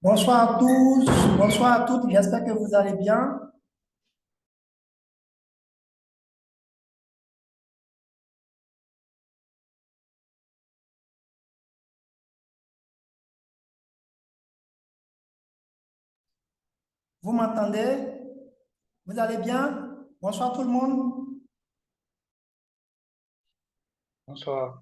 Bonsoir à tous, bonsoir à toutes, j'espère que vous allez bien. Vous m'entendez? Vous allez bien? Bonsoir tout le monde. Bonsoir.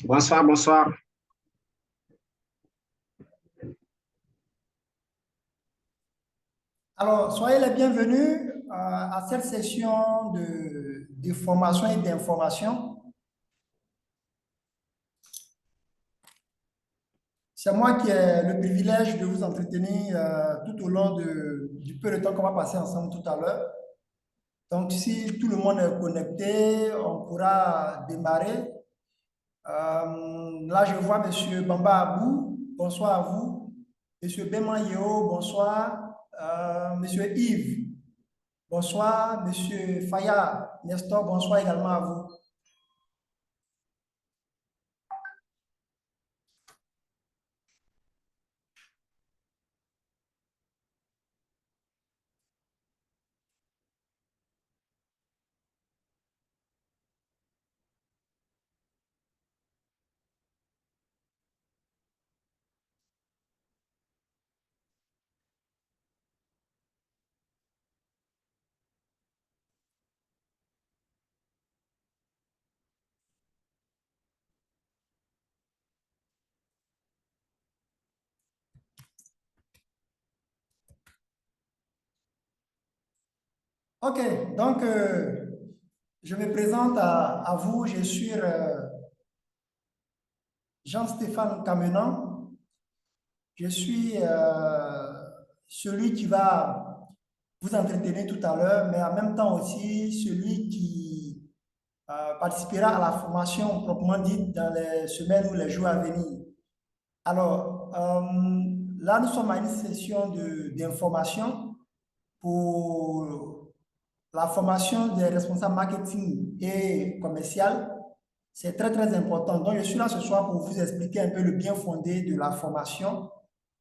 Bonsoir, bonsoir. Alors, soyez les bienvenus à cette session de formation et d'information. C'est moi qui ai le privilège de vous entretenir tout au long du peu de temps qu'on va passer ensemble tout à l'heure. Donc, si tout le monde est connecté, on pourra démarrer. Là, je vois M. Bamba Abou, bonsoir à vous. M. Beman Yeo, bonsoir. M. Yves, bonsoir. M. Faya Nestor, bonsoir également à vous. OK, donc je me présente à vous. Je suis Jean-Stéphane Camenan. Je suis celui qui va vous entretenir tout à l'heure, mais en même temps aussi celui qui participera à la formation proprement dite dans les semaines ou les jours à venir. Alors, là, nous sommes à une session d'information pour la formation des responsables marketing et commercial. C'est très, très important. Donc, je suis là ce soir pour vous expliquer un peu le bien fondé de la formation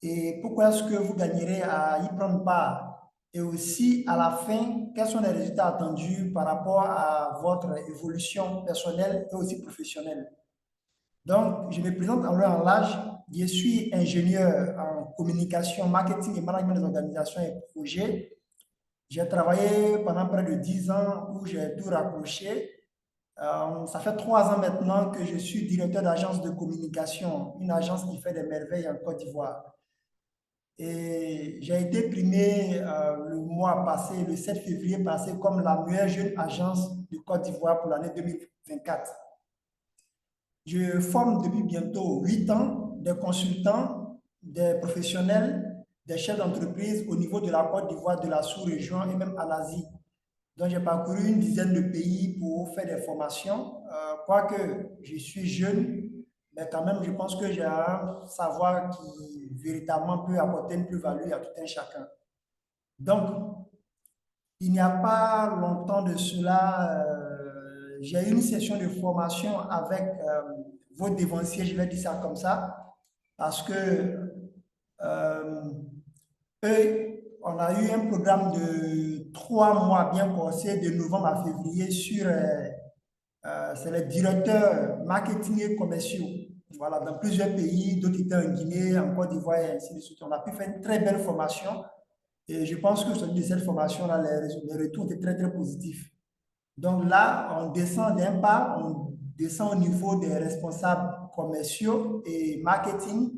et pourquoi est-ce que vous gagnerez à y prendre part. Et aussi, à la fin, quels sont les résultats attendus par rapport à votre évolution personnelle et aussi professionnelle. Donc, je me présente en leur en l'âge. Je suis ingénieur en communication, marketing et management des organisations et projets. J'ai travaillé pendant près de 10 ans où j'ai tout raccroché. Ça fait 3 ans maintenant que je suis directeur d'agence de communication, une agence qui fait des merveilles en Côte d'Ivoire. Et j'ai été primé le mois passé, le 7 février passé, comme la meilleure jeune agence de Côte d'Ivoire pour l'année 2024. Je forme depuis bientôt 8 ans des consultants, des professionnels, des chefs d'entreprise au niveau de la Côte d'Ivoire, de la sous-région et même en Asie. Donc, j'ai parcouru une dizaine de pays pour faire des formations. Quoique je suis jeune, mais quand même, je pense que j'ai un savoir qui véritablement peut apporter une plus-value à tout un chacun. Donc, il n'y a pas longtemps de cela, j'ai eu une session de formation avec vos dévanciers, je vais dire ça comme ça, parce que euh, eux, on a eu un programme de 3 mois bien corsé, de novembre à février, sur c'est les directeurs marketing et commerciaux. voilà, dans plusieurs pays, d'autres étaient en Guinée, en Côte d'Ivoire et ainsi de suite. On a pu faire une très belle formation et je pense que de cette formation-là, les retours étaient très, très positifs. Donc là, on descend d'un pas, on descend au niveau des responsables commerciaux et marketing.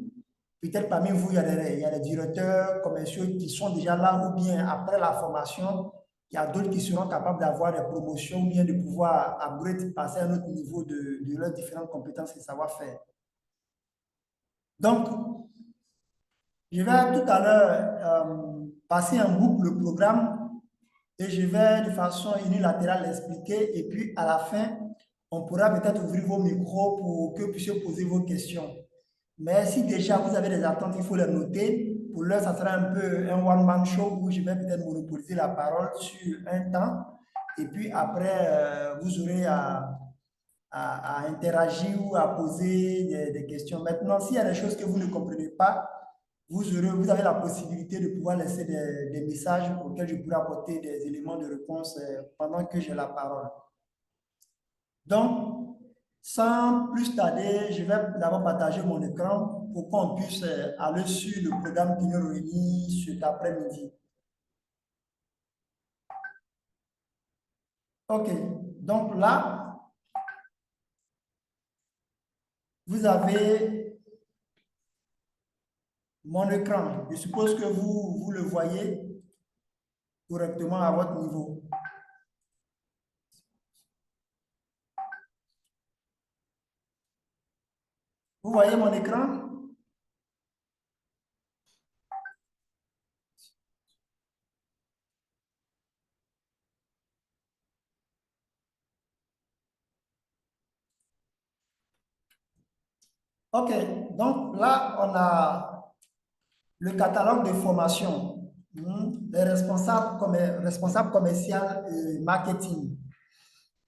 Peut-être parmi vous, il y a des directeurs commerciaux qui sont déjà là ou bien après la formation, il y a d'autres qui seront capables d'avoir des promotions ou bien de pouvoir upgrade, passer à un autre niveau de leurs différentes compétences et savoir-faire. Donc, je vais tout à l'heure passer en boucle le programme et je vais de façon unilatérale l'expliquer et puis à la fin, on pourra peut-être ouvrir vos micros pour que vous puissiez poser vos questions. Mais si déjà vous avez des attentes, il faut les noter. Pour l'heure, ça sera un peu un one-man show où je vais peut-être monopoliser la parole sur un temps. Et puis après, vous aurez à interagir ou à poser des questions. Maintenant, s'il y a des choses que vous ne comprenez pas, vous avez la possibilité de pouvoir laisser des messages auxquels je pourrai apporter des éléments de réponse pendant que j'ai la parole. Donc, sans plus tarder, je vais d'abord partager mon écran pour qu'on puisse aller sur le programme qui nous réunit cet après-midi. OK, donc là, vous avez mon écran. Je suppose que vous le voyez correctement à votre niveau. Vous voyez mon écran? OK, donc là, on a le catalogue de formation, les responsables commerciaux et marketing.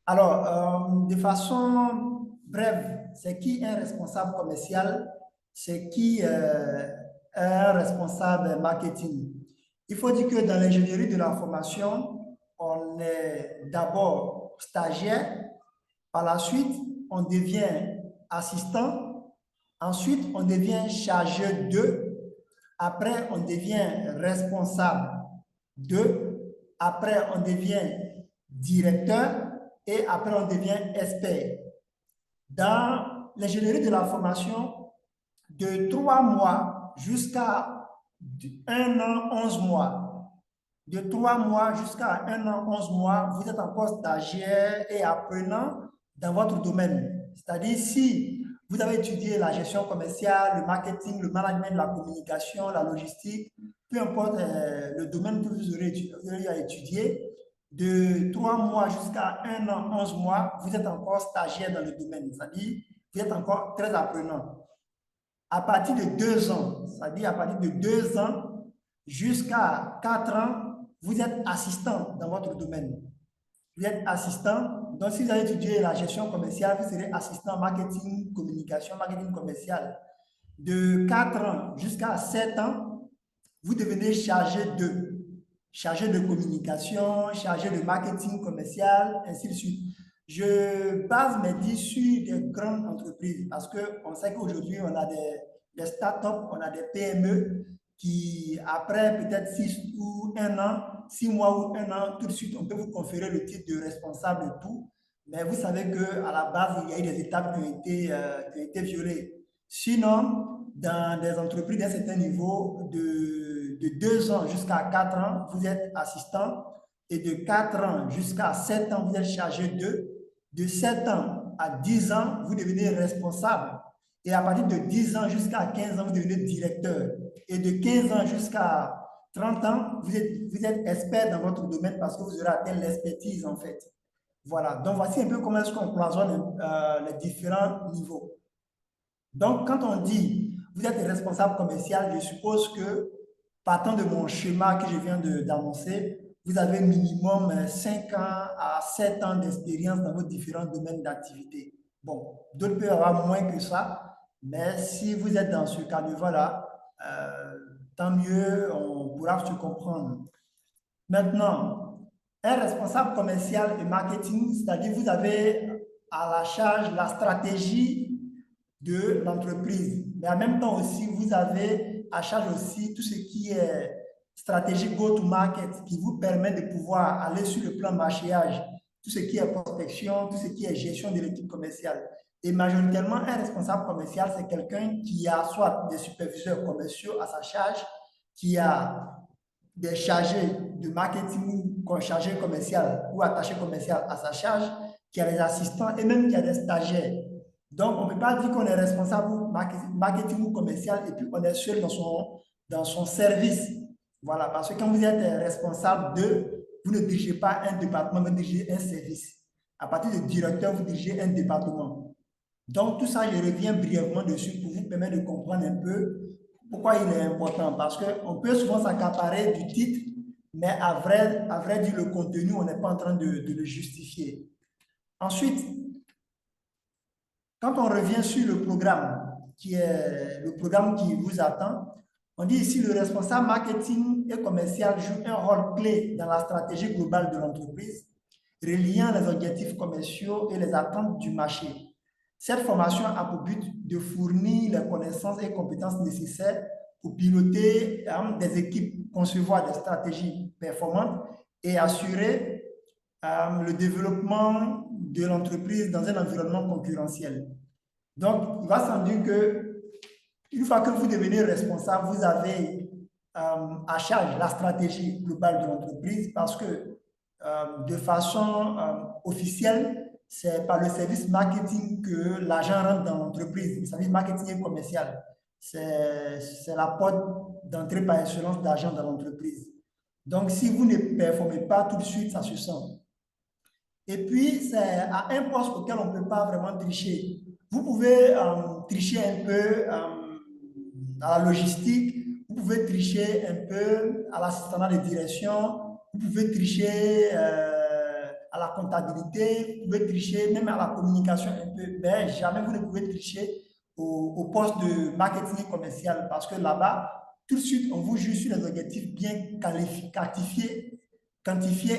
Alors, de façon brève, c'est qui un responsable commercial? C'est qui un responsable marketing? Il faut dire que dans l'ingénierie de la formation, on est d'abord stagiaire, par la suite, on devient assistant, ensuite, on devient chargé de, après, on devient responsable de, après, on devient directeur et après, on devient expert. Dans l'ingénierie de la formation, de 3 mois jusqu'à 1 an, 11 mois, de 3 mois jusqu'à 1 an, 11 mois, vous êtes encore stagiaire et apprenant dans votre domaine. C'est-à-dire, si vous avez étudié la gestion commerciale, le marketing, le management de la communication, la logistique, peu importe le domaine que vous aurez à étudier, de 3 mois jusqu'à 1 an, 11 mois, vous êtes encore stagiaire dans le domaine. C'est-à-dire, vous êtes encore très apprenant. À partir de 2 ans, c'est-à-dire à partir de 2 ans jusqu'à 4 ans, vous êtes assistant dans votre domaine. Vous êtes assistant. Donc, si vous avez étudié la gestion commerciale, vous serez assistant marketing, communication, marketing commercial. De 4 ans jusqu'à 7 ans, vous devenez chargé de communication, chargé de marketing commercial, ainsi de suite. Je base mes dires sur des grandes entreprises parce qu'on sait qu'aujourd'hui, on a des startups, on a des PME qui, après peut-être 6 ou 1 an, 6 mois ou 1 an, tout de suite, on peut vous conférer le titre de responsable et tout. Mais vous savez qu'à la base, il y a eu des étapes qui ont été violées. Sinon, dans des entreprises d'un certain niveau, de 2 ans jusqu'à 4 ans, vous êtes assistant. Et de 4 ans jusqu'à 7 ans, vous êtes chargé de. De 7 ans à 10 ans, vous devenez responsable. Et à partir de 10 ans jusqu'à 15 ans, vous devenez directeur. Et de 15 ans jusqu'à 30 ans, vous êtes expert dans votre domaine parce que vous aurez atteint l'expertise en fait. Voilà, donc voici un peu comment est-ce qu'on cloisonne les différents niveaux. Donc, quand on dit vous êtes responsable commercial, je suppose que partant de mon schéma que je viens d'annoncer, vous avez minimum 5 ans à 7 ans d'expérience dans vos différents domaines d'activité. Bon, d'autres peuvent avoir moins que ça, mais si vous êtes dans ce cadre-là, tant mieux, on pourra se comprendre. Maintenant, un responsable commercial et marketing, c'est-à-dire vous avez à la charge la stratégie de l'entreprise. Mais en même temps aussi, vous avez à charge aussi tout ce qui est stratégie go-to-market qui vous permet de pouvoir aller sur le plan marchéage, tout ce qui est prospection, tout ce qui est gestion de l'équipe commerciale. Et majoritairement, un responsable commercial, c'est quelqu'un qui a soit des superviseurs commerciaux à sa charge, qui a des chargés de marketing ou chargés commercial ou attachés commercial à sa charge, qui a des assistants et même qui a des stagiaires. Donc, on ne peut pas dire qu'on est responsable marketing ou commercial et puis on est seul dans son service. Voilà, parce que quand vous êtes responsable vous ne dirigez pas un département, vous dirigez un service. À partir de directeur, vous dirigez un département. Donc, tout ça, je reviens brièvement dessus pour vous permettre de comprendre un peu pourquoi il est important. Parce qu'on peut souvent s'accaparer du titre, mais à vrai dire, le contenu, on n'est pas en train de le justifier. Ensuite, quand on revient sur le programme, qui est le programme qui vous attend, on dit ici le responsable marketing et commercial joue un rôle clé dans la stratégie globale de l'entreprise, reliant les objectifs commerciaux et les attentes du marché. Cette formation a pour but de fournir les connaissances et compétences nécessaires pour piloter des équipes, concevoir des stratégies performantes et assurer le développement de l'entreprise dans un environnement concurrentiel. Donc, il va sans dire que une fois que vous devenez responsable, vous avez à charge la stratégie globale de l'entreprise parce que de façon officielle, c'est par le service marketing que l'argent rentre dans l'entreprise, le service marketing et commercial. C'est la porte d'entrée par excellence d'argent dans l'entreprise. Donc, si vous ne performez pas tout de suite, ça se sent. Et puis, c'est à un poste auquel on ne peut pas vraiment tricher. Vous pouvez tricher un peu à la logistique, vous pouvez tricher un peu à l'assistant de direction, vous pouvez tricher à la comptabilité, vous pouvez tricher même à la communication un peu, mais jamais vous ne pouvez tricher au poste de marketing commercial parce que là-bas, tout de suite, on vous juge sur les objectifs bien quantifiés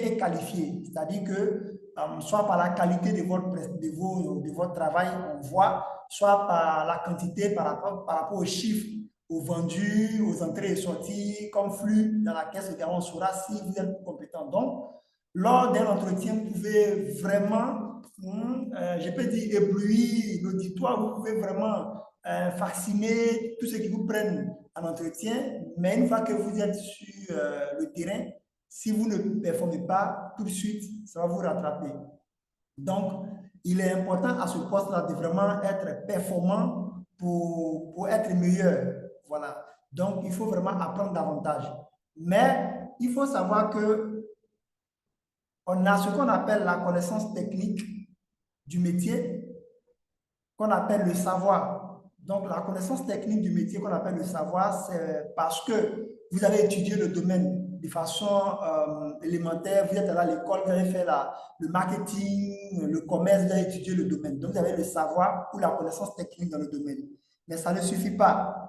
et qualifiés. C'est-à-dire que soit par la qualité de votre travail, on voit, soit par la quantité par rapport aux chiffres, aux vendus, aux entrées et sorties, comme flux dans la caisse, on saura si vous êtes compétent. Donc, lors d'un entretien, vous pouvez vraiment, je peux dire, éblouir l'auditoire, vous pouvez vraiment vacciner tous ceux qui vous prennent en entretien, mais une fois que vous êtes sur le terrain, si vous ne performez pas, tout de suite, ça va vous rattraper. Donc, il est important à ce poste-là de vraiment être performant pour être meilleur. Voilà. Donc, il faut vraiment apprendre davantage. Mais il faut savoir que on a ce qu'on appelle la connaissance technique du métier, qu'on appelle le savoir. Donc, la connaissance technique du métier qu'on appelle le savoir, c'est parce que vous avez étudié le domaine de façon élémentaire, vous êtes allé à l'école, vous avez fait le marketing, le commerce, vous avez étudié le domaine. Donc, vous avez le savoir ou la connaissance technique dans le domaine. Mais ça ne suffit pas.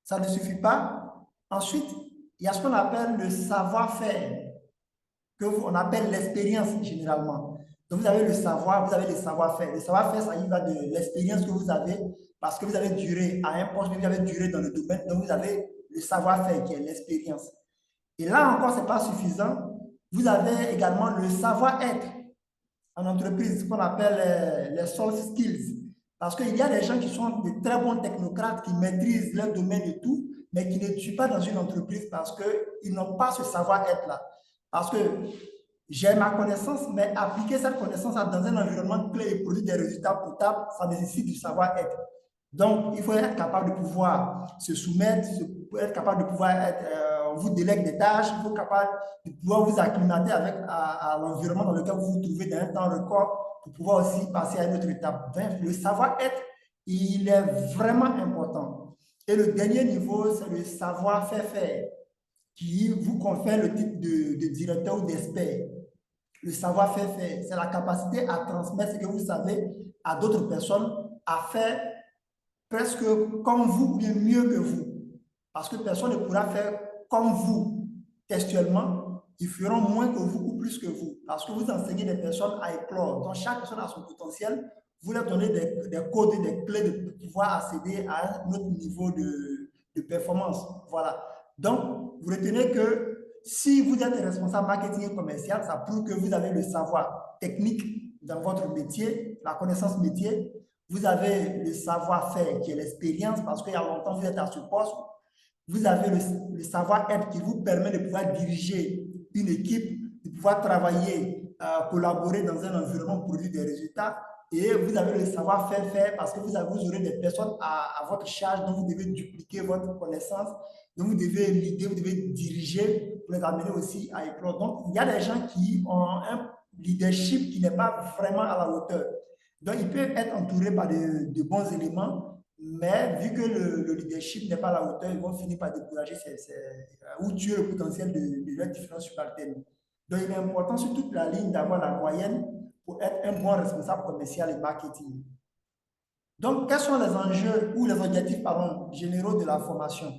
Ça ne suffit pas. Ensuite, il y a ce qu'on appelle le savoir-faire, qu'on appelle l'expérience généralement. Donc, vous avez le savoir, vous avez le savoir-faire. Le savoir-faire, ça y va de l'expérience que vous avez parce que vous avez duré à un poste, vous avez duré dans le domaine. Donc, vous avez le savoir-faire qui est l'expérience. Et là encore, ce n'est pas suffisant. Vous avez également le savoir-être en entreprise, ce qu'on appelle les soft skills. Parce qu'il y a des gens qui sont de très bons technocrates, qui maîtrisent leur domaine et tout, mais qui ne tuent pas dans une entreprise parce qu'ils n'ont pas ce savoir-être-là. Parce que j'ai ma connaissance, mais appliquer cette connaissance dans un environnement clé et produire des résultats potables, ça nécessite du savoir-être. Donc, il faut être capable de pouvoir se soumettre, être capable de pouvoir être, on vous délègue des tâches, il faut être capable de pouvoir vous acclimater à l'environnement dans lequel vous vous trouvez dans un temps record pour pouvoir aussi passer à une autre étape. Donc, le savoir-être, il est vraiment important. Et le dernier niveau, c'est le savoir-faire qui vous confère le titre de directeur ou d'expert. Le savoir-faire, c'est la capacité à transmettre ce que vous savez à d'autres personnes, à faire presque comme vous ou bien mieux que vous. Parce que personne ne pourra faire comme vous textuellement. Ils feront moins que vous ou plus que vous. Parce que vous enseignez des personnes à éclore. Donc chaque personne a son potentiel. vous leur donnez des codes, des clés de pouvoir accéder à un autre niveau de performance. Voilà. Donc, vous retenez que si vous êtes responsable marketing et commercial, ça prouve que vous avez le savoir technique dans votre métier, la connaissance métier. Vous avez le savoir-faire qui est l'expérience parce qu'il y a longtemps vous êtes à ce poste. Vous avez le savoir-être qui vous permet de pouvoir diriger une équipe, de pouvoir travailler, collaborer dans un environnement pour produire des résultats. Et vous avez le savoir-faire parce que vous aurez des personnes à votre charge dont vous devez dupliquer votre connaissance, dont vous devez l'idée, vous devez diriger pour les amener aussi à éclore. Donc, il y a des gens qui ont un leadership qui n'est pas vraiment à la hauteur. Donc, il peut être entouré par de bons éléments, mais vu que le leadership n'est pas à la hauteur, ils vont finir par décourager ou tuer le potentiel de leurs différents subalternes. Donc, il est important sur toute la ligne d'avoir la moyenne pour être un bon responsable commercial et marketing. Donc, quels sont les enjeux ou les objectifs généraux de la formation?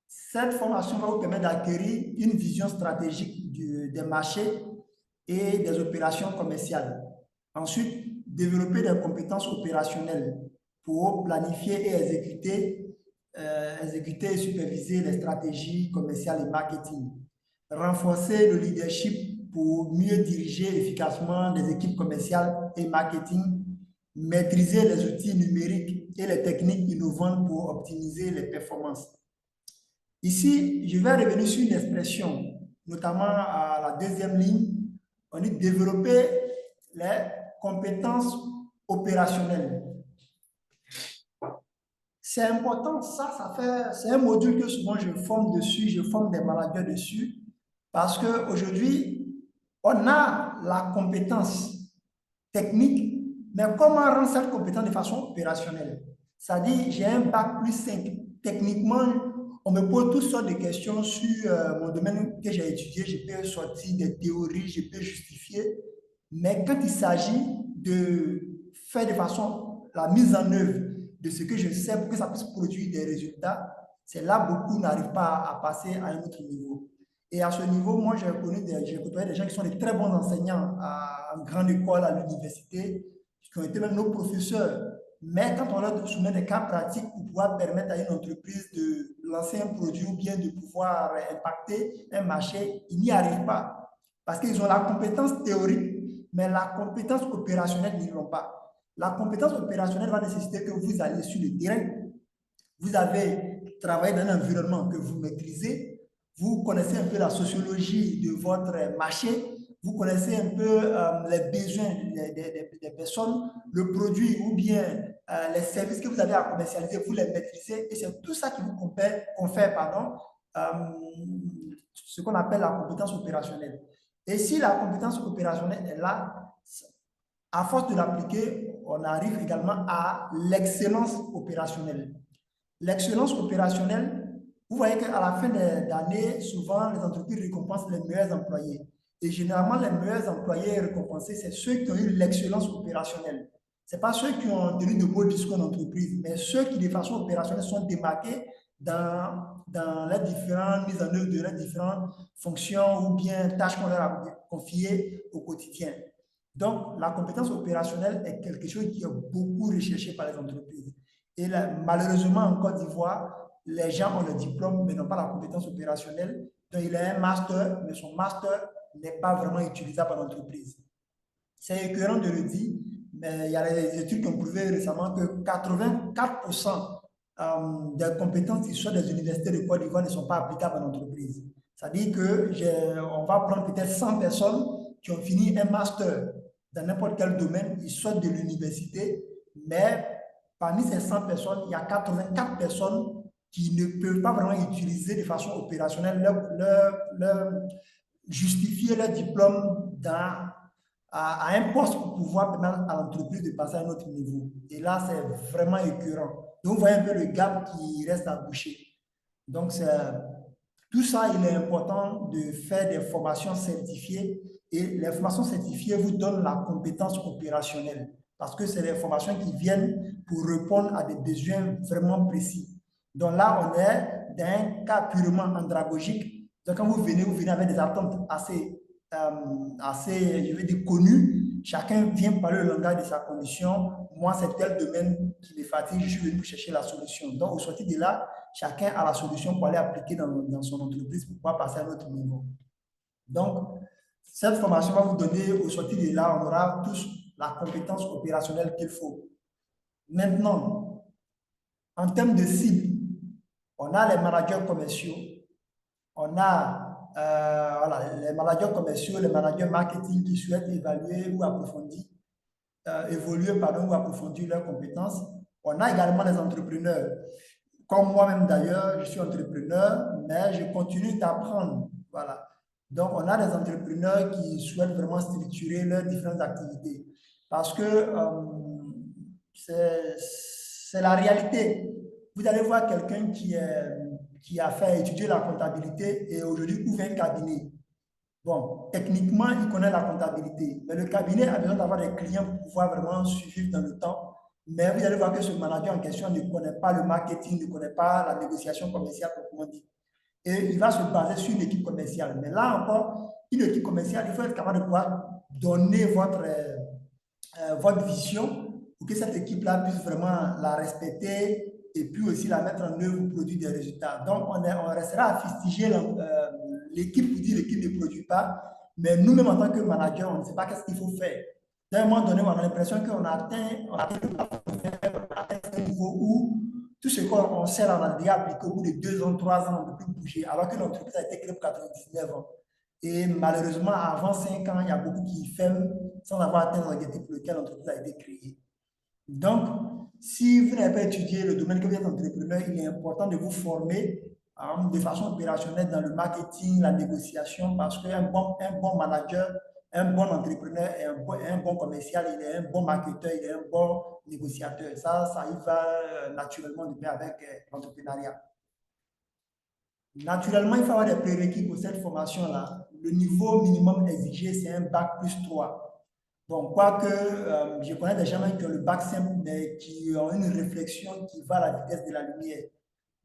Cette formation va vous permettre d'acquérir une vision stratégique des marchés et des opérations commerciales. Ensuite, développer des compétences opérationnelles pour planifier et exécuter et superviser les stratégies commerciales et marketing. Renforcer le leadership pour mieux diriger efficacement les équipes commerciales et marketing. Maîtriser les outils numériques et les techniques innovantes pour optimiser les performances. Ici, je vais revenir sur une expression, notamment à la deuxième ligne. On dit développer les compétences opérationnelles. C'est important, c'est un module que souvent je forme dessus, je forme des managers dessus, parce qu'aujourd'hui, on a la compétence technique, mais comment rendre cette compétence de façon opérationnelle? C'est-à-dire, j'ai un bac plus 5. Techniquement, on me pose toutes sortes de questions sur mon domaine que j'ai étudié, je peux sortir des théories, je peux justifier, mais quand il s'agit de faire de façon la mise en œuvre de ce que je sais pour que ça puisse produire des résultats, c'est là beaucoup n'arrivent pas à passer à un autre niveau. Et à ce niveau, moi, j'ai côtoyé des gens qui sont des très bons enseignants en grande école, à l'université, qui ont été même nos professeurs. Mais quand on leur soumet des cas pratiques pour pouvoir permettre à une entreprise de lancer un produit ou bien de pouvoir impacter un marché, ils n'y arrivent pas. Parce qu'ils ont la compétence théorique, mais la compétence opérationnelle, ils ne l'ont pas. La compétence opérationnelle va nécessiter que vous allez sur le terrain, vous avez travaillé dans un environnement que vous maîtrisez, vous connaissez un peu la sociologie de votre marché, vous connaissez un peu les besoins des personnes, le produit ou bien les services que vous avez à commercialiser, vous les maîtrisez et c'est tout ça qui vous confère ce qu'on appelle la compétence opérationnelle. Et si la compétence opérationnelle est là, à force de l'appliquer, on arrive également à l'excellence opérationnelle. L'excellence opérationnelle, vous voyez qu'à la fin d'année, souvent, les entreprises récompensent les meilleurs employés. Et généralement, les meilleurs employés récompensés, c'est ceux qui ont eu l'excellence opérationnelle. Ce n'est pas ceux qui ont tenu de beaux discours d'entreprise, mais ceux qui, de façon opérationnelle, sont démarqués dans les différentes mises en œuvre de leurs différentes fonctions ou bien tâches qu'on leur a confiées au quotidien. Donc, la compétence opérationnelle est quelque chose qui est beaucoup recherché par les entreprises. Et là, malheureusement, en Côte d'Ivoire, les gens ont le diplôme, mais n'ont pas la compétence opérationnelle. Donc, il a un master, mais son master n'est pas vraiment utilisable par l'entreprise. C'est écœurant de le dire, mais il y a des études qui ont prouvé récemment que 84% des compétences qui sont des universités de Côte d'Ivoire ne sont pas applicables à l'entreprise. C'est-à-dire qu'on va prendre peut-être 100 personnes qui ont fini un master dans n'importe quel domaine, ils sortent de l'université, mais parmi ces 100 personnes, il y a 84 personnes qui ne peuvent pas vraiment utiliser de façon opérationnelle justifier leur diplôme à un poste pour pouvoir permettre à l'entreprise de passer à un autre niveau. Et là, c'est vraiment écœurant. Donc, vous voyez un peu le gap qui reste à boucher. Donc, tout ça, il est important de faire des formations certifiées et les formations certifiées vous donnent la compétence opérationnelle parce que c'est des formations qui viennent pour répondre à des besoins vraiment précis. Donc là, on est dans un cas purement andragogique. Donc quand vous venez avec des attentes assez je vais dire, connues chacun vient parler le langage de sa condition. Moi, c'est tel domaine qui me fatigue, je suis venu pour chercher la solution. Donc, au sortir de là, chacun a la solution pour aller appliquer dans son entreprise pour pouvoir passer à un autre niveau. Donc, cette formation va vous donner, au sortir de là, on aura tous la compétence opérationnelle qu'il faut. Maintenant, en termes de cible, on a les managers commerciaux, on a voilà, les managers commerciaux, les managers marketing qui souhaitent évaluer ou approfondir, évoluer pardon, ou approfondir leurs compétences. On a également les entrepreneurs. Comme moi-même d'ailleurs, je suis entrepreneur, mais je continue d'apprendre. Voilà. Donc, on a des entrepreneurs qui souhaitent vraiment structurer leurs différentes activités. Parce que c'est la réalité. Vous allez voir quelqu'un qui a fait étudier la comptabilité et aujourd'hui ouvre un cabinet. Bon, techniquement, il connaît la comptabilité, mais le cabinet a besoin d'avoir des clients pour pouvoir vraiment suivre dans le temps. Mais vous allez voir que ce manager en question ne connaît pas le marketing, ne connaît pas la négociation commerciale, proprement dit. Et il va se baser sur une équipe commerciale. Mais là encore, une équipe commerciale, il faut être capable de pouvoir donner votre vision pour que cette équipe-là puisse vraiment la respecter et puis aussi la mettre en œuvre pour produire des résultats. Donc, on restera à fustiger l'équipe pour dire l'équipe ne produit pas, mais nous-mêmes en tant que manager, on ne sait pas qu'est-ce qu'il faut faire. D'un moment donné, on a l'impression qu'on a atteint un niveau où tout ce qu'on sait, on a déjà appliqué au bout de 2 ans, 3 ans, on ne peut plus bouger, alors que l'entreprise a été créée pour 99 ans. Et malheureusement, avant 5 ans, il y a beaucoup qui ferment sans avoir atteint l'objectif pour lequel l'entreprise a été créée. Donc, si vous n'avez pas étudié le domaine que vous êtes entrepreneur, il est important de vous former de façon opérationnelle dans le marketing, la négociation, parce qu'un bon manager, un bon entrepreneur et un bon commercial, il est un bon marketeur, il est un bon négociateur. Ça y va naturellement de pair avec l'entrepreneuriat. Naturellement, il faut avoir des prérequis pour cette formation-là. Le niveau minimum exigé, c'est un bac plus 3. Bon, quoique je connais des gens qui ont le bac simple, mais qui ont une réflexion qui va à la vitesse de la lumière.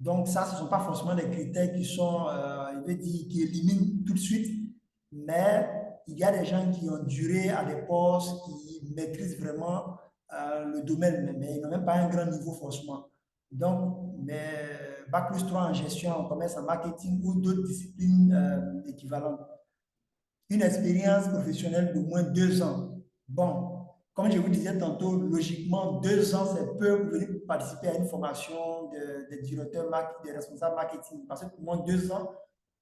Donc ça, ce ne sont pas forcément des critères qui sont, je veux dire, qui éliminent tout de suite, mais il y a des gens qui ont duré à des postes, qui maîtrisent vraiment le domaine, mais ils n'ont même pas un grand niveau forcément. Donc, mais bac plus 3 en gestion, en commerce, en marketing ou d'autres disciplines équivalentes. Une expérience professionnelle de moins 2 ans. Bon, comme je vous disais tantôt, logiquement, 2 ans, c'est peu pour venir participer à une formation de directeur, de responsable marketing. Parce que pour moins 2 ans,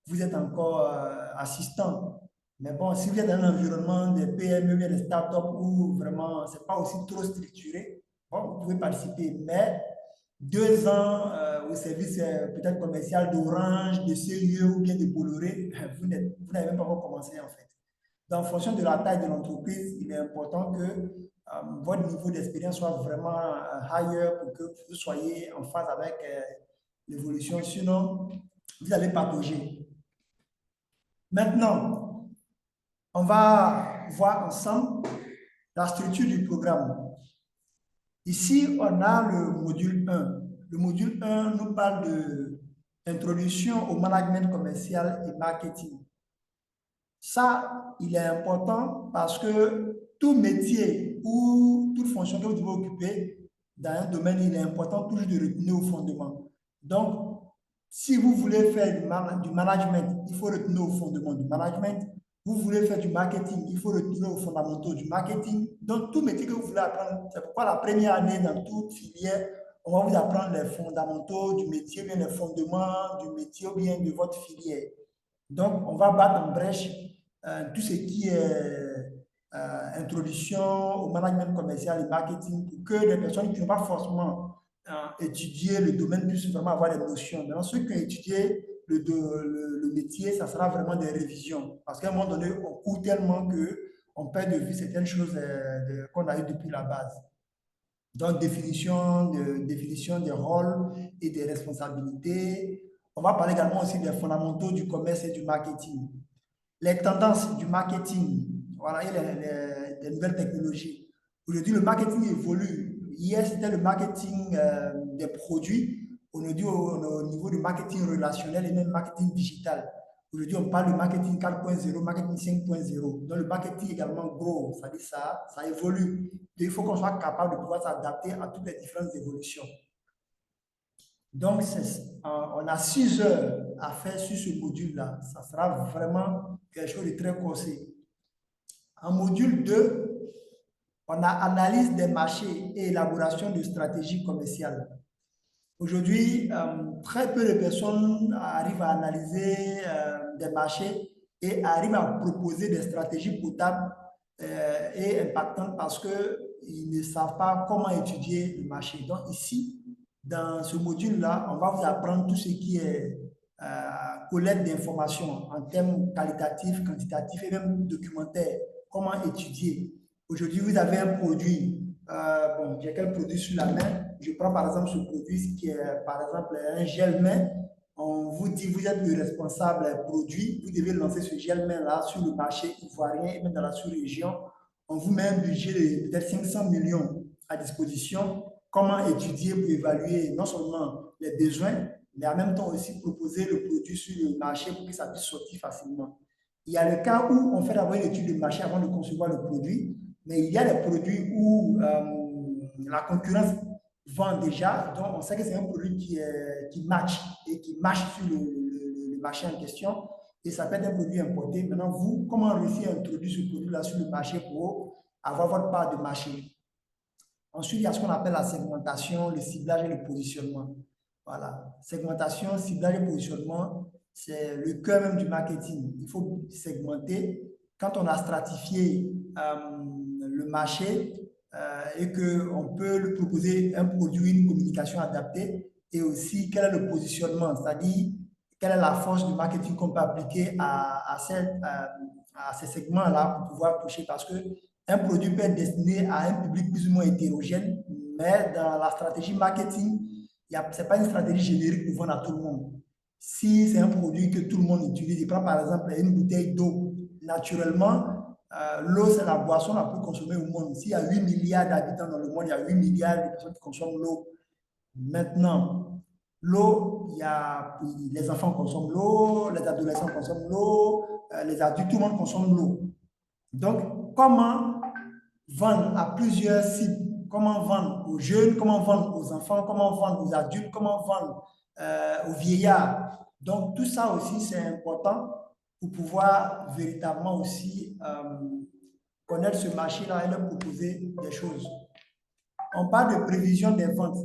vous êtes encore assistant. Mais bon, si vous êtes dans un environnement de PME, des startups où vraiment, ce n'est pas aussi trop structuré, bon, vous pouvez participer. Mais 2 ans au service peut-être commercial d'Orange, de CIE ou bien de Bolloré, vous n'avez même pas encore commencé en fait. Donc, en fonction de la taille de l'entreprise, il est important que votre niveau d'expérience soit vraiment higher pour que vous soyez en phase avec l'évolution. Sinon, vous allez patauger. Maintenant, on va voir ensemble la structure du programme. Ici, on a le module 1. Le module 1 nous parle de introduction au management commercial et marketing. Ça, il est important parce que tout métier ou toute fonction que vous devez occuper dans un domaine, il est important toujours de retenir au fondement. Donc, si vous voulez faire du management, il faut retenir au fondement du management. Vous voulez faire du marketing, il faut retenir aux fondamentaux du marketing. Donc, tout métier que vous voulez apprendre, c'est pourquoi la première année dans toute filière, on va vous apprendre les fondamentaux du métier, bien les fondements du métier ou bien de votre filière. Donc, on va battre en brèche tout ce qui est introduction au management commercial et marketing pour que les personnes qui n'ont pas forcément étudié le domaine puissent vraiment avoir des notions. Maintenant, ceux qui ont étudié le métier, ça sera vraiment des révisions. Parce qu'à un moment donné, on court tellement qu'on perd de vue certaines choses qu'on a eues depuis la base. Donc, définition des rôles et des responsabilités. On va parler également aussi des fondamentaux du commerce et du marketing. Les tendances du marketing, voilà, et les nouvelles technologies. Aujourd'hui, le marketing évolue. Hier, c'était le marketing des produits. On dit au niveau du marketing relationnel et même marketing digital. Aujourd'hui, on parle de marketing 4.0, marketing 5.0. Donc, le marketing également gros, c'est-à-dire ça évolue. Et il faut qu'on soit capable de pouvoir s'adapter à toutes les différentes évolutions. Donc, on a 6 heures à faire sur ce module-là. Ça sera vraiment quelque chose de très corsé. En module 2, on a analyse des marchés et élaboration de stratégies commerciales. Aujourd'hui, très peu de personnes arrivent à analyser des marchés et arrivent à proposer des stratégies potables et impactantes parce qu'ils ne savent pas comment étudier le marché. Donc ici, dans ce module-là, on va vous apprendre tout ce qui est collecte d'informations en termes qualitatifs, quantitatifs et même documentaires. Comment étudier. Aujourd'hui, vous avez un produit. Bon, j'ai quel produit sur la main? Je prends par exemple ce produit qui est par exemple un gel main. On vous dit, vous êtes le responsable produit, vous devez lancer ce gel main-là sur le marché ivoirien et même dans la sous-région. On vous met un budget de peut-être 500 millions à disposition. Comment étudier pour évaluer non seulement les besoins, mais en même temps aussi proposer le produit sur le marché pour que ça puisse sortir facilement. Il y a le cas où on fait d'abord une étude de marché avant de concevoir le produit, mais il y a des produits où la concurrence vend déjà, donc on sait que c'est un produit qui match et qui marche sur le marché en question, et ça peut être un produit importé. Maintenant, vous, comment réussir à introduire ce produit-là sur le marché pour avoir votre part de marché? Ensuite, il y a ce qu'on appelle la segmentation, le ciblage et le positionnement. Voilà. Segmentation, ciblage et positionnement, c'est le cœur même du marketing. Il faut segmenter. Quand on a stratifié le marché et qu'on peut lui proposer un produit, une communication adaptée, et aussi quel est le positionnement, c'est-à-dire quelle est la force du marketing qu'on peut appliquer à ces segments-là pour pouvoir toucher. Parce que un produit peut être destiné à un public plus ou moins hétérogène, mais dans la stratégie marketing, ce n'est pas une stratégie générique pour vendre à tout le monde. Si c'est un produit que tout le monde utilise, je prends par exemple une bouteille d'eau. Naturellement, l'eau, c'est la boisson la plus consommée au monde. S'il y a 8 milliards d'habitants dans le monde, il y a 8 milliards de personnes qui consomment l'eau. Maintenant, l'eau, les enfants consomment l'eau, les adolescents consomment l'eau, les adultes, tout le monde consomme l'eau. Donc, comment vendre à plusieurs cibles? Comment vendre aux jeunes? Comment vendre aux enfants? Comment vendre aux adultes? Comment vendre aux vieillards? Donc, tout ça aussi, c'est important pour pouvoir véritablement aussi connaître ce marché-là et leur proposer des choses. On parle de prévision des ventes.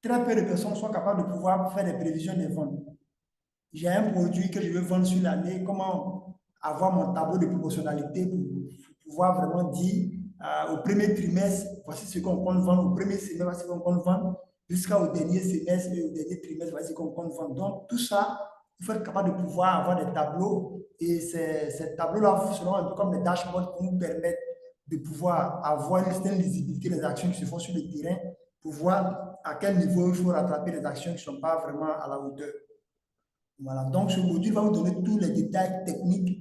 Très peu de personnes sont capables de pouvoir faire des prévisions des ventes. J'ai un produit que je veux vendre sur l'année, comment avoir mon tableau de proportionnalité pour pouvoir vraiment dire au premier trimestre, voici ce qu'on compte vendre, au premier semestre, voici ce qu'on compte vendre, jusqu'au dernier semestre et au dernier trimestre, voici ce qu'on compte vendre. Donc, tout ça, il faut être capable de pouvoir avoir des tableaux et ces tableaux-là seront un peu comme des dashboards qui nous permettent de pouvoir avoir une certaine lisibilité des actions qui se font sur le terrain pour voir à quel niveau il faut rattraper les actions qui ne sont pas vraiment à la hauteur. Voilà, donc ce module va vous donner tous les détails techniques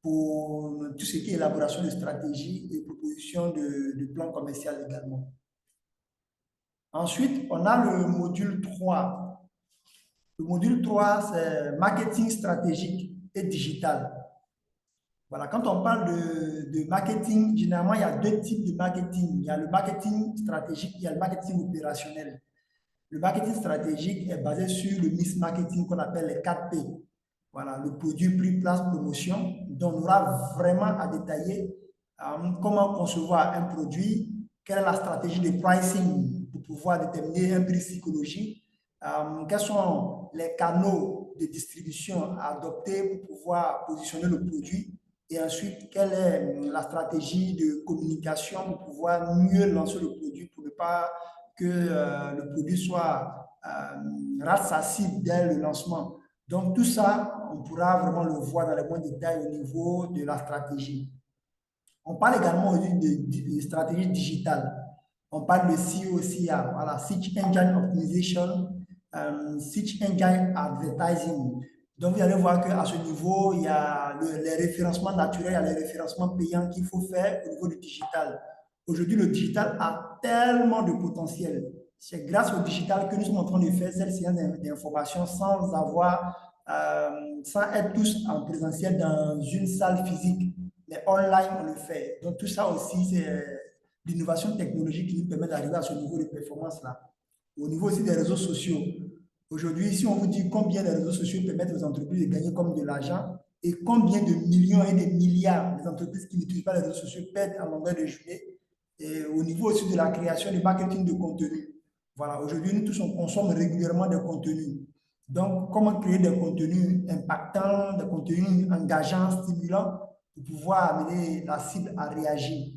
pour tout ce qui est élaboration de stratégie et proposition de plans commerciaux également. Ensuite, on a le module 3. Le module 3, c'est marketing stratégique et digital. Voilà, quand on parle de marketing, généralement, il y a 2 types de marketing. Il y a le marketing stratégique, il y a le marketing opérationnel. Le marketing stratégique est basé sur le mix marketing qu'on appelle les 4P. Voilà, le produit, prix, place, promotion. Donc, on aura vraiment à détailler comment concevoir un produit, quelle est la stratégie de pricing pour pouvoir déterminer un prix psychologique, quels sont les canaux de distribution à adopter pour pouvoir positionner le produit, et ensuite, quelle est la stratégie de communication pour pouvoir mieux lancer le produit pour ne pas que le produit soit rate sa cible dès le lancement. Donc, tout ça, on pourra vraiment le voir dans les bons détails au niveau de la stratégie. On parle également de stratégie digitale. On parle de SEO-CA, voilà, Search Engine Optimization, Search Engine Advertising. Donc, vous allez voir qu'à ce niveau, il y a les référencements naturels, il y a les référencements payants qu'il faut faire au niveau du digital. Aujourd'hui, le digital a tellement de potentiel. C'est grâce au digital que nous sommes en train de faire cette séance d'information sans avoir sans être tous en présentiel dans une salle physique, mais online, on le fait. Donc, tout ça aussi, c'est l'innovation technologique qui nous permet d'arriver à ce niveau de performance-là. Au niveau aussi des réseaux sociaux. Aujourd'hui, si on vous dit combien les réseaux sociaux permettent aux entreprises de gagner comme de l'argent et combien de millions et de milliards des entreprises qui n'utilisent pas les réseaux sociaux perdent en longueur de journée, et au niveau aussi de la création du marketing de contenu. Voilà, aujourd'hui, nous tous, on consomme régulièrement des contenus. Donc, comment créer des contenus impactants, des contenus engageants, stimulants, pour pouvoir amener la cible à réagir.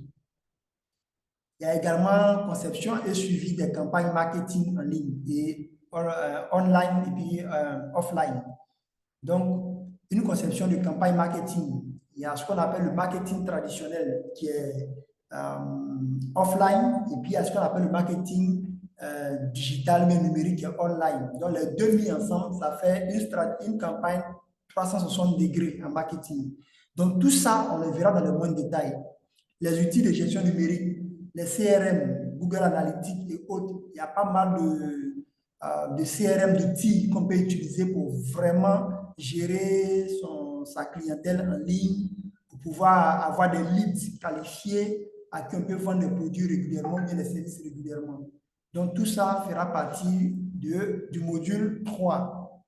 Il y a également conception et suivi des campagnes marketing en ligne et online et puis offline. Donc, une conception de campagne marketing, il y a ce qu'on appelle le marketing traditionnel qui est offline, et puis il y a ce qu'on appelle le marketing digital mais numérique et online. Donc, les deux mis ensemble, ça fait une campagne 360 degrés en marketing. Donc, tout ça, on le verra dans le moins de détail. Les outils de gestion numérique, les CRM, Google Analytics et autres, il y a pas mal de CRM, d'outils qu'on peut utiliser pour vraiment gérer sa clientèle en ligne, pour pouvoir avoir des leads qualifiés à qui on peut vendre des produits régulièrement, bien des services régulièrement. Donc, tout ça fera partie du module 3.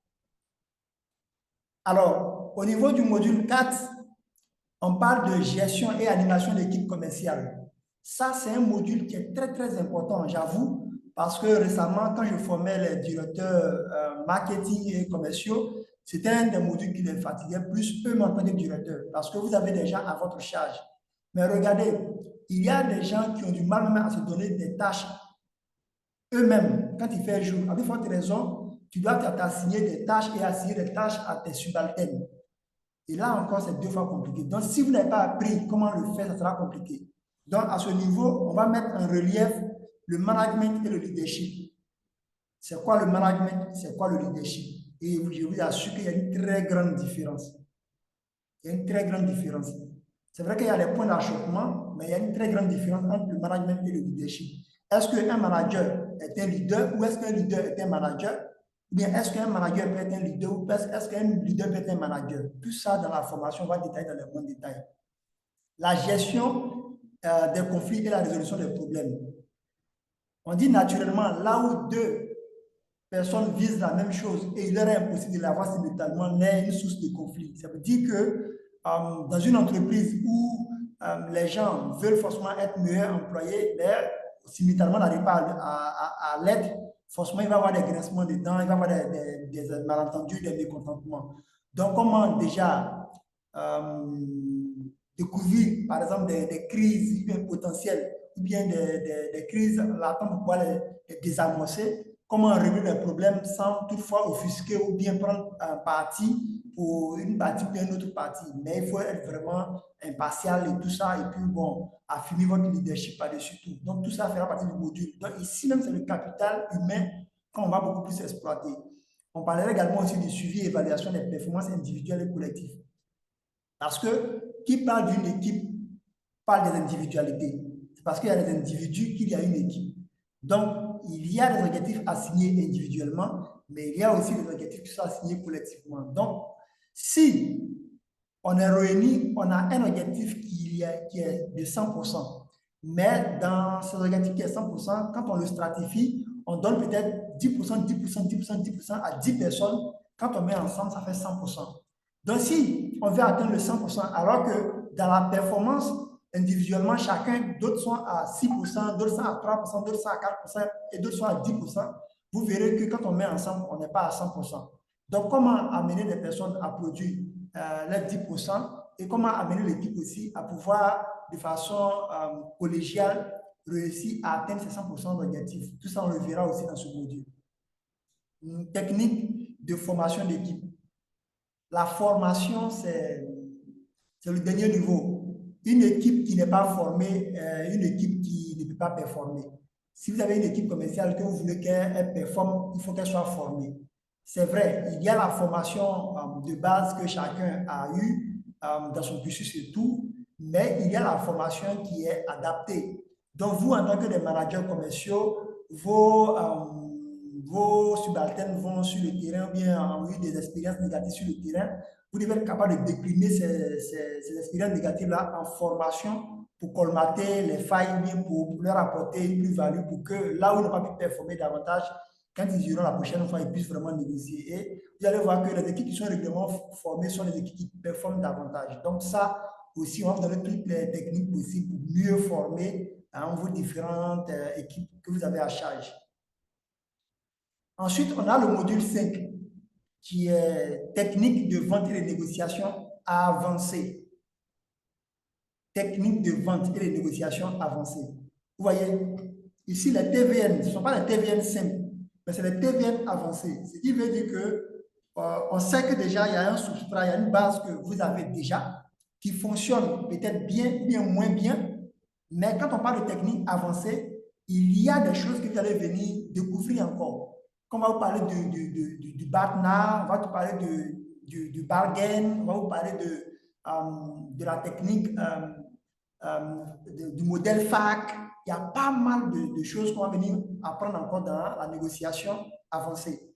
Alors, au niveau du module 4, on parle de gestion et animation d'équipe commerciale. Ça, c'est un module qui est très, très important, j'avoue, parce que récemment, quand je formais les directeurs marketing et commerciaux, c'était un des modules qui les fatiguait plus eux en tant que directeurs, parce que vous avez des gens à votre charge. Mais regardez, il y a des gens qui ont du mal même à se donner des tâches eux-mêmes. Quand il fait jour, avec forte raison, tu dois t'assigner des tâches et assigner des tâches à tes subalternes. Et là encore, c'est 2 fois compliqué. Donc, si vous n'avez pas appris comment le faire, ça sera compliqué. Donc, à ce niveau, on va mettre en relief le management et le leadership. C'est quoi le management? C'est quoi le leadership? Et je vous assure qu'il y a une très grande différence. Il y a une très grande différence. C'est vrai qu'il y a les points d'achoppement, mais il y a une très grande différence entre le management et le leadership. Est-ce qu'un manager est un leader ou est-ce qu'un leader est un manager? Ou bien est-ce qu'un manager peut être un leader ou est-ce qu'un leader peut être un manager? Tout ça dans la formation, on va détailler dans les bons détails. La gestion des conflits et la résolution des problèmes. On dit naturellement, là où 2 personnes visent la même chose et il leur est impossible de l'avoir simultanément, n'est une source de conflit. Ça veut dire que dans une entreprise où les gens veulent forcément être meilleurs employés, mais simultanément n'arrivent pas à l'être, forcément il va y avoir des grincements dedans, il va y avoir des malentendus, des mécontentements. Donc, comment déjà découvrir, par exemple, des crises potentielles ou bien des crises latentes pour pouvoir les désamorcer, comment régler les problèmes sans toutefois offusquer ou bien prendre un parti pour une partie ou une autre partie. Mais il faut être vraiment impartial et tout ça, et puis bon, affiner votre leadership par-dessus tout. Donc tout ça fera partie du module. Donc ici même, c'est le capital humain qu'on va beaucoup plus exploiter. On parlera également aussi du suivi et évaluation des performances individuelles et collectives. Parce que qui parle d'une équipe parle des individualités. C'est parce qu'il y a des individus qu'il y a une équipe. Donc, il y a des objectifs assignés individuellement, mais il y a aussi des objectifs qui sont assignés collectivement. Donc, si on est réunis, on a un objectif qui est de 100%. Mais dans ce objectif qui est 100%, quand on le stratifie, on donne peut-être 10%, 10%, 10%, 10% à 10 personnes. Quand on met ensemble, ça fait 100%. Donc, si on veut atteindre le 100%, alors que dans la performance, individuellement, chacun, d'autres sont à 6%, d'autres sont à 3%, d'autres sont à 4% et d'autres sont à 10%, vous verrez que quand on met ensemble, on n'est pas à 100%. Donc, comment amener les personnes à produire les 10% et comment amener l'équipe aussi à pouvoir, de façon collégiale, réussir à atteindre ces 100% d'objectifs. Tout ça, on le verra aussi dans ce module. Une technique de formation d'équipe. La formation, c'est le dernier niveau. Une équipe qui n'est pas formée, une équipe qui ne peut pas performer. Si vous avez une équipe commerciale que vous voulez qu'elle performe, il faut qu'elle soit formée. C'est vrai, il y a la formation de base que chacun a eue dans son cursus et tout, mais il y a la formation qui est adaptée. Donc, vous, en tant que des managers commerciaux, vos subalternes vont sur le terrain ou bien ont eu des expériences négatives sur le terrain, vous devez être capable de décliner ces expériences négatives-là en formation pour colmater les failles, bien pour leur apporter une plus-value pour que là où ils n'ont pas pu performer davantage, quand ils iront la prochaine fois, ils puissent vraiment négocier. Et vous allez voir que les équipes qui sont régulièrement formées sont les équipes qui performent davantage. Donc ça aussi, on va vous donner toutes les techniques possibles pour mieux former vos différentes équipes que vous avez à charge. Ensuite, on a le module 5 qui est technique de vente et de négociation avancée. Technique de vente et de négociation avancée. Vous voyez, ici, les TVN, ce ne sont pas les TVN simples, mais c'est les TVN avancés. Ce qui veut dire que on sait que déjà, il y a un substrat, il y a une base que vous avez déjà qui fonctionne peut-être bien ou bien moins bien, mais quand on parle de technique avancée, il y a des choses que vous allez venir découvrir encore. Quand on va vous parler du BATNA, on va vous parler du bargain, on va vous parler de la technique du modèle FAC. Il y a pas mal de choses qu'on va venir apprendre encore dans la négociation avancée.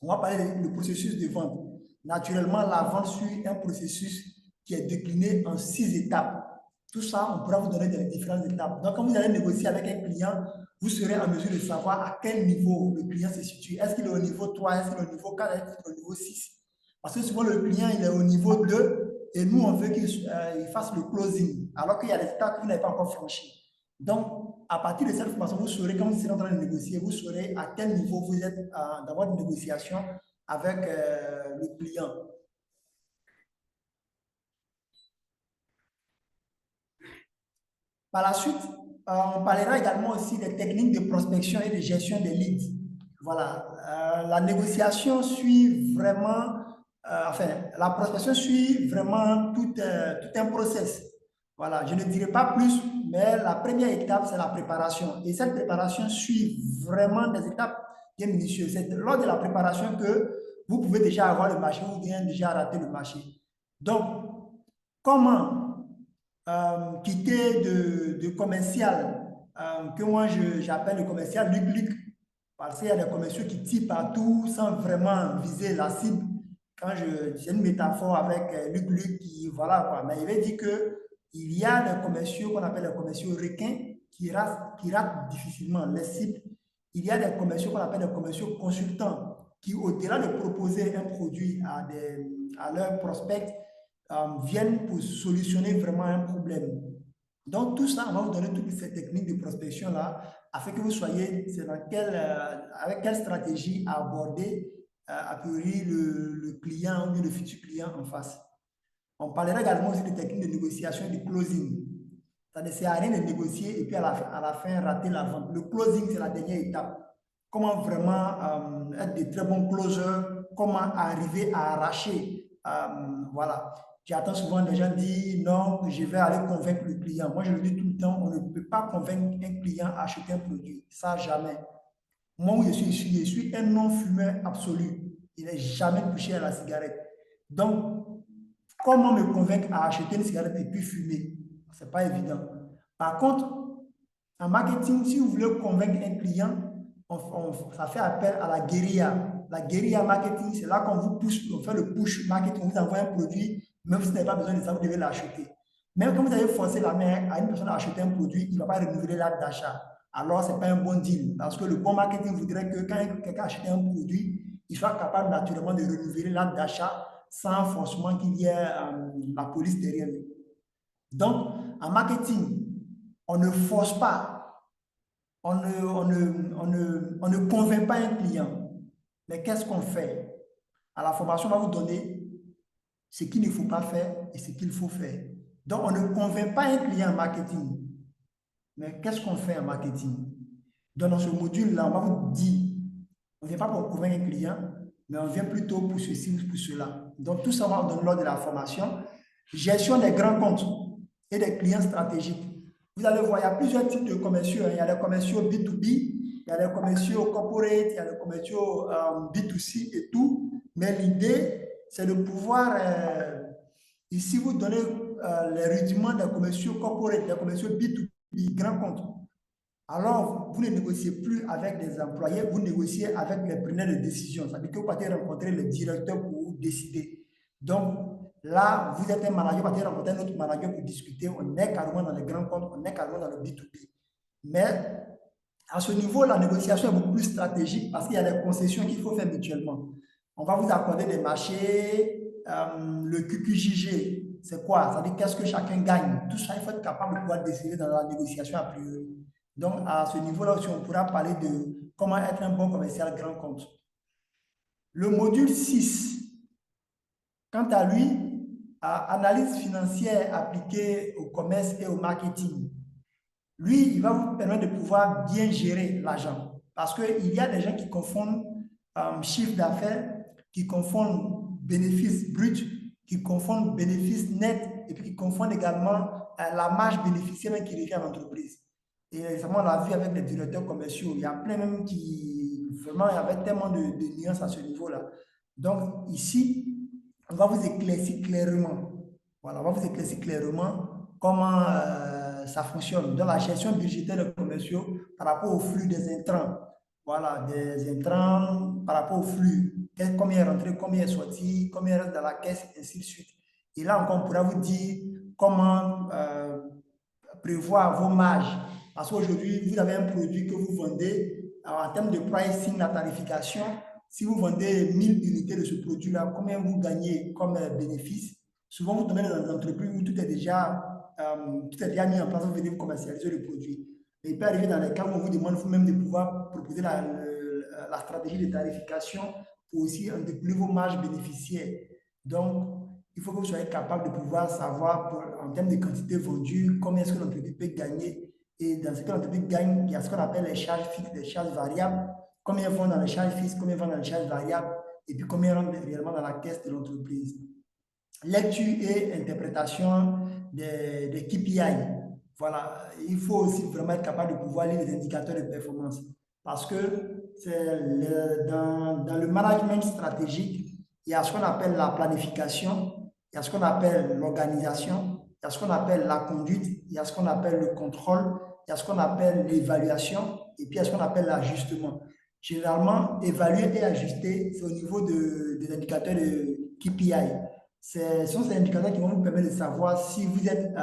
On va parler du processus de vente. Naturellement, la vente suit un processus qui est décliné en 6 étapes. Tout ça, on pourra vous donner des différentes étapes. Donc, quand vous allez négocier avec un client, vous serez en mesure de savoir à quel niveau le client se situe. Est-ce qu'il est au niveau 3, est-ce qu'il est au niveau 4, est-ce qu'il est au niveau 6? Parce que souvent, le client, il est au niveau 2 et nous, on veut qu'il fasse le closing, alors qu'il y a des étapes que vous n'avez pas encore franchies. Donc, à partir de cette formation, vous saurez, quand vous serez en train de négocier, vous saurez à quel niveau vous êtes dans votre négociation avec le client. Par la suite, on parlera également aussi des techniques de prospection et de gestion des leads. Voilà, la négociation suit vraiment, enfin, la prospection suit vraiment tout un process. Voilà, je ne dirai pas plus, mais la première étape, c'est la préparation. Et cette préparation suit vraiment des étapes bien minutieuses. C'est lors de la préparation que vous pouvez déjà avoir le marché ou bien déjà rater le marché. Donc, comment quitter de commercial, que moi j'appelle le commercial Luc-Luc, parce qu'il y a des commerciaux qui tirent partout sans vraiment viser la cible. Quand j'ai une métaphore avec Luc-Luc qui, voilà quoi, mais il veut dire que il y a des commerciaux qu'on appelle les commerciaux requins qui ratent difficilement les cibles. Il y a des commerciaux qu'on appelle des commerciaux consultants qui, au-delà de proposer un produit à leurs prospects, viennent pour solutionner vraiment un problème. Donc, tout ça, on va vous donner toutes ces techniques de prospection-là afin que vous soyez avec quelle stratégie aborder a priori le client ou le futur client en face. On parlera également aussi des techniques de négociation et de closing. Ça ne sert à rien de négocier et puis à la fin rater la vente. Le closing, c'est la dernière étape. Comment vraiment être de très bons closers, comment arriver à arracher. Voilà. J'entends souvent des gens dire non, je vais aller convaincre le client. Moi, je le dis tout le temps, on ne peut pas convaincre un client à acheter un produit. Ça, jamais. Moi, où je suis un non-fumeur absolu. Il n'est jamais touché à la cigarette. Donc, comment me convaincre à acheter une cigarette et puis fumer? Ce n'est pas évident. Par contre, en marketing, si vous voulez convaincre un client, ça fait appel à la guérilla. La guérilla marketing, c'est là qu'on vous pousse, on fait le push marketing, on vous envoie un produit, même si vous n'avez pas besoin de ça, vous devez l'acheter. Même quand vous avez forcé la main à une personne à acheter un produit, il ne va pas renouveler l'acte d'achat. Alors, ce n'est pas un bon deal. Parce que le bon marketing voudrait que quand quelqu'un achète un produit, il soit capable naturellement de renouveler l'acte d'achat sans forcément qu'il y ait la police derrière lui. Donc, en marketing, on ne force pas, on ne convainc pas un client. Mais qu'est-ce qu'on fait? À la formation, on va vous donner ce qu'il ne faut pas faire et ce qu'il faut faire. Donc, on ne convainc pas un client en marketing. Mais qu'est-ce qu'on fait en marketing? Donc, dans ce module-là, on va vous dire, on ne vient pas pour convaincre un client, mais on vient plutôt pour ceci ou pour cela. Donc, tout ça, on va vous donner lors de la formation. Gestion des grands comptes et des clients stratégiques. Vous allez voir, il y a plusieurs types de commerciaux. Il y a les commerciaux B2B, il y a les commerciaux corporate, il y a les commerciaux B2C et tout. Mais l'idée, c'est de pouvoir, ici, vous donner les rudiments des commerciaux corporate, des commerciaux B2B, grands comptes. alors vous ne négociez plus avec les employés, vous négociez avec les preneurs de décision. Ça veut dire que vous partez rencontrer le directeur pour décider. Donc là, vous êtes un manager, vous partez rencontrer un autre manager pour discuter. On est carrément dans les grands comptes, on est carrément dans le B2B. Mais à ce niveau, la négociation est beaucoup plus stratégique parce qu'il y a des concessions qu'il faut faire mutuellement. On va vous accorder des marchés, le QQJG, c'est quoi? Ça veut dire qu'est-ce que chacun gagne. Tout ça, il faut être capable de pouvoir décider dans la négociation a priori. Donc, à ce niveau-là aussi, on pourra parler de comment être un bon commercial grand compte. Le module 6, quant à lui, analyse financière appliquée au commerce et au marketing. Lui, il va vous permettre de pouvoir bien gérer l'argent. Parce qu'il y a des gens qui confondent chiffre d'affaires, qui confondent bénéfice brut, qui confondent bénéfice net, et puis qui confondent également la marge bénéficiaire qui revient à l'entreprise. Et récemment, on l'a vu avec les directeurs commerciaux. Il y a plein même qui, vraiment, il y avait tellement de nuances à ce niveau-là. Donc, ici, on va vous éclaircir clairement. Voilà, on va vous éclaircir clairement comment ça fonctionne dans la gestion budgétaire des commerciaux par rapport au flux des intrants. Voilà, des intrants par rapport au flux. Combien est rentré, combien est sorti, combien reste dans la caisse, et ainsi de suite. Et là encore, on pourra vous dire comment prévoir vos marges. Parce qu'aujourd'hui, vous avez un produit que vous vendez, en termes de pricing, la tarification, si vous vendez 1000 unités de ce produit-là, combien vous gagnez comme bénéfice? Souvent, vous tombez dans des entreprises où tout est déjà mis en place, vous venez vous commercialiser le produit. Mais il peut arriver dans les cas où on vous demande vous-même de pouvoir proposer la stratégie de tarification pour aussi découler vos marges bénéficiaires. Donc, il faut que vous soyez capable de pouvoir savoir, en termes de quantité vendue, combien est-ce que l'entreprise peut gagner. Et dans ce que l'entreprise gagne, il y a ce qu'on appelle les charges fixes, les charges variables. Combien vont dans les charges fixes, combien vont dans les charges variables, et puis combien rentrent réellement dans la caisse de l'entreprise. Lecture et interprétation des KPI. Voilà, il faut aussi vraiment être capable de pouvoir lire les indicateurs de performance. Parce que dans le management stratégique, il y a ce qu'on appelle la planification, il y a ce qu'on appelle l'organisation, il y a ce qu'on appelle la conduite, il y a ce qu'on appelle le contrôle, il y a ce qu'on appelle l'évaluation, et puis il y a ce qu'on appelle l'ajustement. Généralement, évaluer et ajuster, c'est au niveau des indicateurs de KPI. Ce sont ces indicateurs qui vont vous permettre de savoir si vous êtes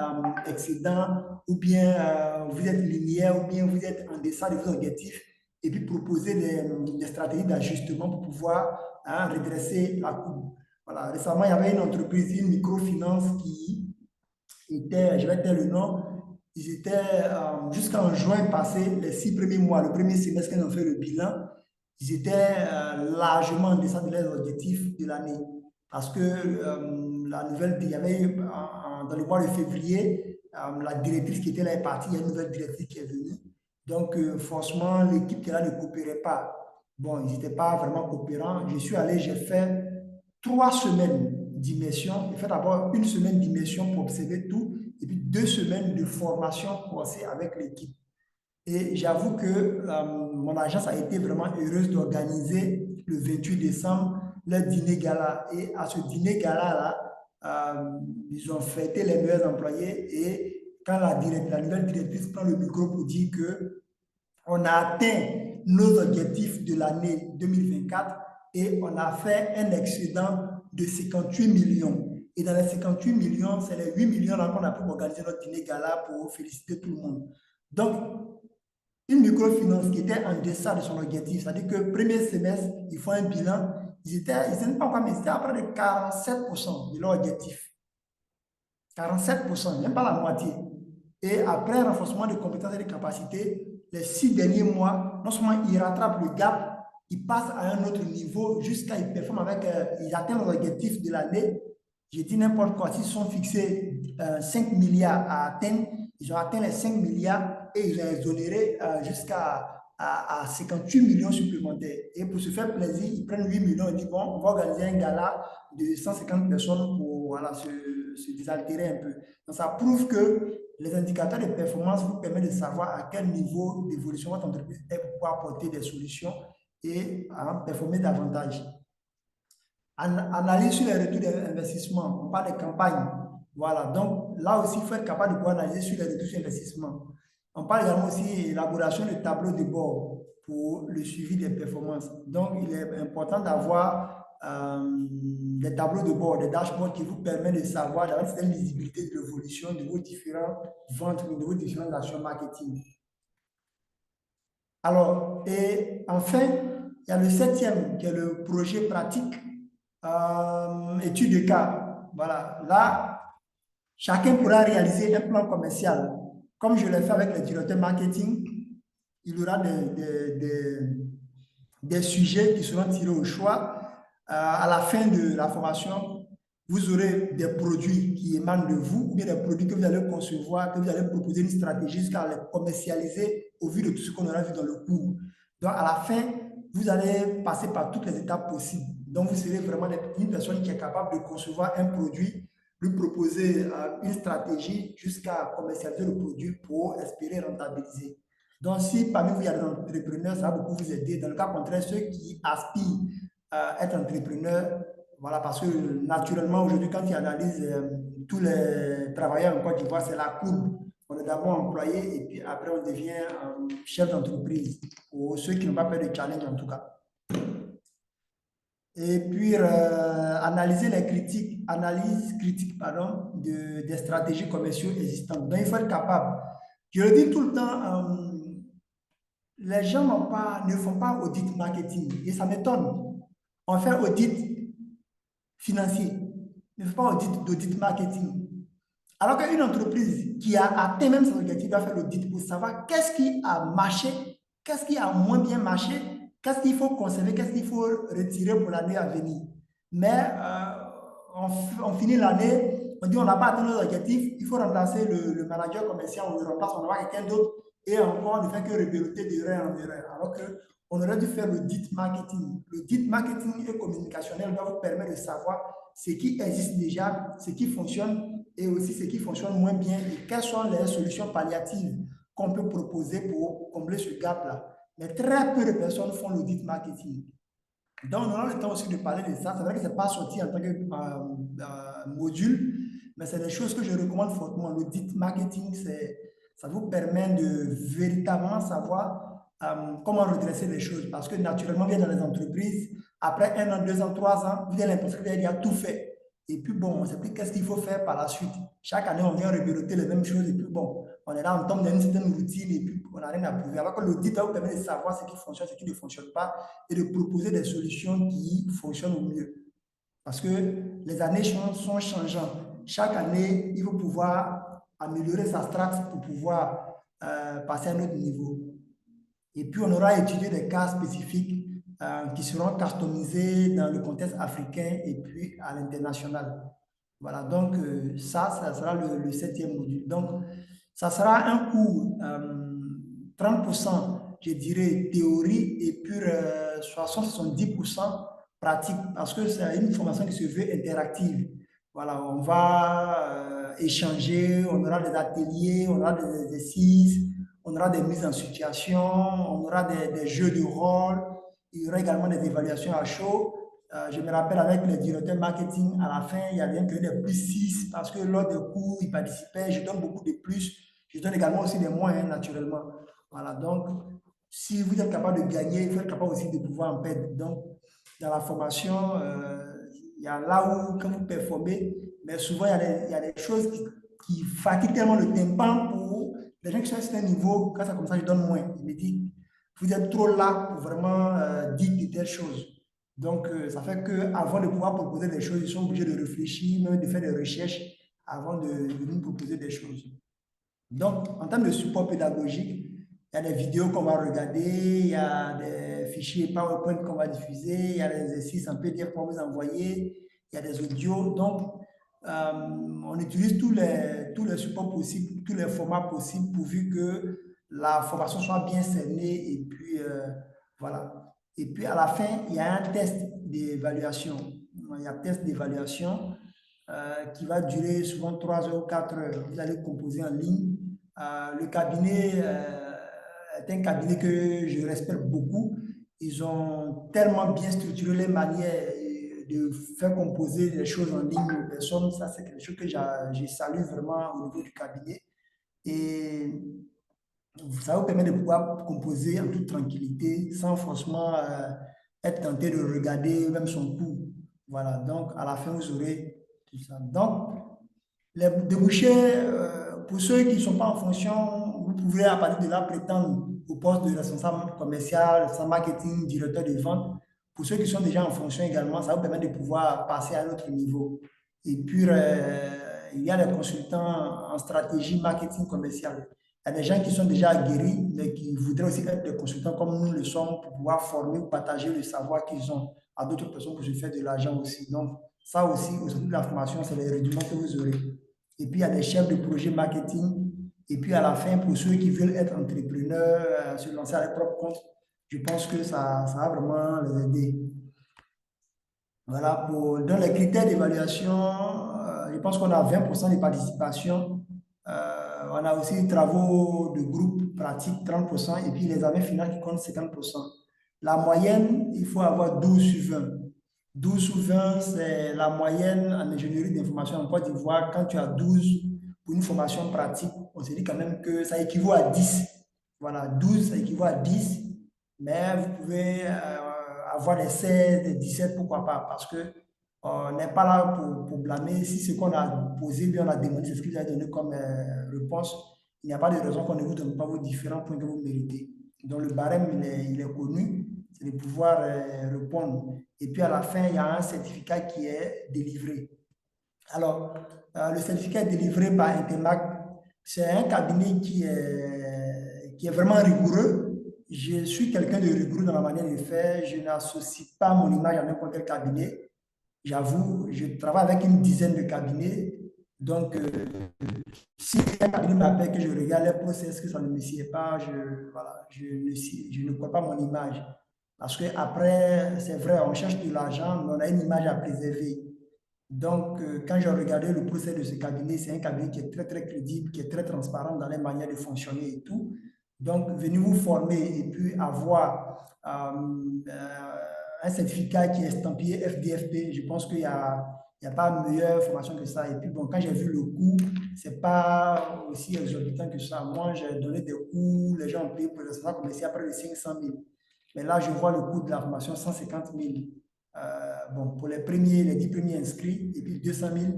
excédent ou bien vous êtes linéaire ou bien vous êtes en deçà de vos objectifs et puis proposer des stratégies d'ajustement pour pouvoir redresser la courbe. Voilà. Récemment, il y avait une entreprise, une microfinance qui était, je vais dire le nom, ils étaient jusqu'en juin passé, les 6 premiers mois, le premier semestre qu'ils ont fait le bilan, ils étaient largement en deçà de leurs objectifs de l'année. Parce que la nouvelle, il y avait eu, dans le mois de février, la directrice qui était là est partie, il y a une nouvelle directrice qui est venue. Donc, forcément, l'équipe qui est là ne coopérait pas. Bon, ils n'étaient pas vraiment coopérants. Je suis allé, j'ai fait 3 semaines d'immersion. J'ai fait d'abord une semaine d'immersion pour observer tout, et puis 2 semaines de formation commencée avec l'équipe. Et j'avoue que mon agence a été vraiment heureuse d'organiser le 28 décembre le dîner gala. Et à ce dîner gala-là, ils ont fêté les meilleurs employés. Et quand la nouvelle directrice prend le micro pour dire qu'on a atteint nos objectifs de l'année 2024 et on a fait un excédent de 58 millions. Et dans les 58 millions, c'est les 8 millions là qu'on a pu organiser notre dîner gala pour féliciter tout le monde. Donc, une microfinance qui était en deçà de son objectif, c'est-à-dire que premier semestre, ils font un bilan, ils étaient pas encore, mais ils étaient à près de 47% de leur objectif. 47%, même pas la moitié. Et après un renforcement de compétences et de capacités, les 6 derniers mois, non seulement ils rattrapent le gap, ils passent à un autre niveau jusqu'à ils performent avec, ils atteignent leurs objectifs de l'année. J'ai dit n'importe quoi, s'ils sont fixés 5 milliards à atteindre, ils ont atteint les 5 milliards et ils ont exonéré jusqu'à 58 millions supplémentaires. Et pour se faire plaisir, ils prennent 8 millions et disent bon, on va organiser un gala de 150 personnes pour voilà, se désaltérer un peu. Donc ça prouve que les indicateurs de performance vous permettent de savoir à quel niveau d'évolution votre entreprise est pour pouvoir apporter des solutions et performer davantage. Analyse sur les retours d'investissement, on parle de campagne. Voilà, donc là aussi, il faut être capable de pouvoir analyser sur les retours d'investissement. On parle également aussi d'élaboration de tableaux de bord pour le suivi des performances. Donc, il est important d'avoir des tableaux de bord, des dashboards qui vous permettent de savoir, d'avoir une certaine visibilité de l'évolution de vos différentes ventes, de vos différentes actions marketing. Alors, et enfin, il y a le septième qui est le projet pratique, étude de cas. Voilà, là, chacun pourra réaliser un plan commercial. Comme je l'ai fait avec le directeur marketing, il y aura des sujets qui seront tirés au choix. À la fin de la formation, vous aurez des produits qui émanent de vous, ou bien des produits que vous allez concevoir, que vous allez proposer une stratégie jusqu'à les commercialiser au vu de tout ce qu'on aura vu dans le cours. Donc, à la fin, vous allez passer par toutes les étapes possibles. Donc, vous serez vraiment une personne qui est capable de concevoir un produit, lui proposer une stratégie jusqu'à commercialiser le produit pour espérer rentabiliser. Donc, si parmi vous, il y a des entrepreneurs, ça va beaucoup vous aider. Dans le cas contraire, ceux qui aspirent à être entrepreneurs, voilà, parce que naturellement, aujourd'hui, quand tu analyses tous les travailleurs en Côte d'Ivoire, c'est la courbe. On est d'abord employé et puis après, on devient chef d'entreprise, pour ceux qui n'ont pas peur de challenge en tout cas. Et puis, analyser les critiques, analyse critique, pardon, des stratégies commerciales existantes. Donc, il faut être capable. Je le dis tout le temps, les gens ne font pas audit marketing et ça m'étonne. On fait audit financier, ne fait pas d'audit marketing. Alors qu'une entreprise qui a atteint même son objectif doit faire l'audit pour savoir qu'est-ce qui a marché, qu'est-ce qui a moins bien marché, qu'est-ce qu'il faut conserver, qu'est-ce qu'il faut retirer pour l'année à venir. Mais on finit l'année, on dit on n'a pas atteint nos objectifs, il faut remplacer le manager commercial, on le remplace, on va quelqu'un d'autre, et encore on ne fait que rebeloter d'erreur en erreur. Alors qu'on aurait dû faire l'audit marketing. L'audit marketing et communicationnel doit vous permettre de savoir ce qui existe déjà, ce qui fonctionne et aussi ce qui fonctionne moins bien et quelles sont les solutions palliatives qu'on peut proposer pour combler ce gap-là. Mais très peu de personnes font l'audit marketing. Donc, on aura le temps aussi de parler de ça. C'est vrai que ce n'est pas sorti en tant que module, mais c'est des choses que je recommande fortement. L'audit marketing, ça vous permet de véritablement savoir comment redresser les choses. Parce que naturellement, bien dans les entreprises, après 1 an, 2 ans, 3 ans, vous avez l'impression qu'il y a tout fait. Et puis bon, on ne sait plus qu'est-ce qu'il faut faire par la suite. Chaque année, on vient rebeloter les mêmes choses. Et puis bon, on est là, on tombe dans une certaine routine et puis on n'a rien à prouver. Alors que l'audit vous permet de savoir ce qui fonctionne, ce qui ne fonctionne pas et de proposer des solutions qui fonctionnent au mieux. Parce que les années sont changeantes. Chaque année, il faut pouvoir améliorer sa strate pour pouvoir passer à un autre niveau. Et puis, on aura étudié des cas spécifiques qui seront customisés dans le contexte africain et puis à l'international. Voilà, donc ça sera le septième module. Donc, ça sera un cours 30%, je dirais, théorie et puis 60-70% pratique parce que c'est une formation qui se veut interactive. Voilà, on va échanger, on aura des ateliers, on aura des exercices, on aura des mises en situation, on aura des jeux de rôle, il y aura également des évaluations à chaud. Je me rappelle avec le directeur marketing, à la fin, il y avait un que des plus 6 parce que lors des cours, il participait. Je donne beaucoup de plus. Je donne également aussi des moins, hein, naturellement. Voilà, donc, si vous êtes capable de gagner, il faut être capable aussi de pouvoir en perdre. Donc, dans la formation, il y a là où, quand vous performez, mais souvent, il y a des choses qui fatiguent tellement le tympan pour les gens qui sont à un certain niveau. Quand ça comme ça, je donne moins. Il me dit, vous êtes trop là pour vraiment dire de telles choses. Donc, ça fait qu'avant de pouvoir proposer des choses, ils sont obligés de réfléchir, même de faire des recherches avant de nous proposer des choses. Donc, en termes de support pédagogique, il y a des vidéos qu'on va regarder, il y a des fichiers PowerPoint qu'on va diffuser, il y a des exercices en PDF qu'on va vous envoyer, il y a des audios. Donc, on utilise tous les supports possibles, tous les formats possibles pourvu que la formation soit bien cernée et puis voilà. Et puis à la fin, il y a un test d'évaluation. Il y a un test d'évaluation qui va durer souvent 3 heures ou 4 heures. Vous allez composer en ligne. Le cabinet est un cabinet que je respecte beaucoup. Ils ont tellement bien structuré les manières de faire composer les choses en ligne aux personnes. Ça, c'est quelque chose que j'ai salué vraiment au niveau du cabinet. Et Ça vous permet de pouvoir composer en toute tranquillité sans forcément être tenté de regarder même son cours. Voilà, donc à la fin, vous aurez tout ça. Donc, les débouchés, pour ceux qui ne sont pas en fonction, vous pouvez à partir de là prétendre au poste de responsable commercial, responsable marketing, directeur de vente. Pour ceux qui sont déjà en fonction également, ça vous permet de pouvoir passer à un autre niveau. Et puis, il y a les consultants en stratégie marketing commercial. Il y a des gens qui sont déjà aguerris, mais qui voudraient aussi être des consultants comme nous le sommes pour pouvoir former ou partager le savoir qu'ils ont à d'autres personnes pour se faire de l'argent aussi. Donc, ça aussi, aujourd'hui, la formation, c'est les rudiments que vous aurez. Et puis, il y a des chefs de projet marketing. Et puis, à la fin, pour ceux qui veulent être entrepreneurs, se lancer à leur propre compte, je pense que ça va vraiment les aider. Voilà, dans les critères d'évaluation, je pense qu'on a 20% de participation. On a aussi les travaux de groupe pratique 30% et puis les examens finaux qui comptent 50%. La moyenne, il faut avoir 12 sur 20. 12 sur 20, c'est la moyenne en ingénierie d'information en Côte d'Ivoire. Quand tu as 12 pour une formation pratique, on se dit quand même que ça équivaut à 10. Voilà, 12, ça équivaut à 10, mais vous pouvez avoir les 16, les 17, pourquoi pas, parce que on n'est pas là pour blâmer. Si ce qu'on a posé, bien on a demandé, c'est ce qu'il a donné comme réponse, il n'y a pas de raison qu'on ne vous donne pas vos différents points que vous méritez. Donc le barème, il est connu, c'est de pouvoir répondre. Et puis à la fin, il y a un certificat qui est délivré. Alors, le certificat est délivré par Intemac. C'est un cabinet qui est vraiment rigoureux. Je suis quelqu'un de rigoureux dans la manière de faire. Je n'associe pas mon image à n'importe quel cabinet. J'avoue, je travaille avec une dizaine de cabinets. Donc, si un cabinet m'appelle, que je regarde les process, que ça ne me sied pas, voilà, je ne crois pas mon image. Parce qu'après, c'est vrai, on cherche de l'argent, mais on a une image à préserver. Donc, quand j'ai regardé le procès de ce cabinet, c'est un cabinet qui est très, très crédible, qui est très transparent dans les manières de fonctionner et tout. Donc, venez vous former et puis avoir un certificat qui est estampillé FDFP. Je pense qu'il n'y a, il y a pas meilleure formation que ça. Et puis, bon, quand j'ai vu le coût, c'est pas aussi exorbitant que ça. Moi, j'ai donné des coûts, les gens ont payé pour le responsable commercial près de 500 000. Mais là, je vois le coût de la formation 150 000. Bon, pour les premiers, les 10 premiers inscrits, et puis 200 000,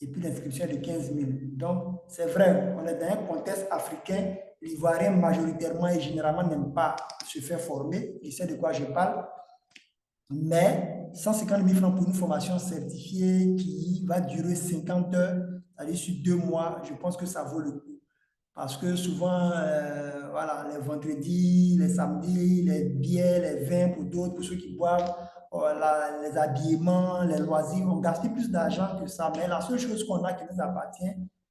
et puis l'inscription est de 15 000. Donc, c'est vrai, on est dans un contexte africain, l'Ivoirien majoritairement et généralement n'aime pas se faire former, je sais de quoi je parle, mais 150 000 francs pour une formation certifiée qui va durer 50 heures, aller sur 2 mois, je pense que ça vaut le coup. Parce que souvent, voilà, les vendredis, les samedis, les billets, les vins pour d'autres, pour ceux qui boivent, les habillements, les loisirs, on gaspille plus d'argent que ça. Mais la seule chose qu'on a qui nous appartient,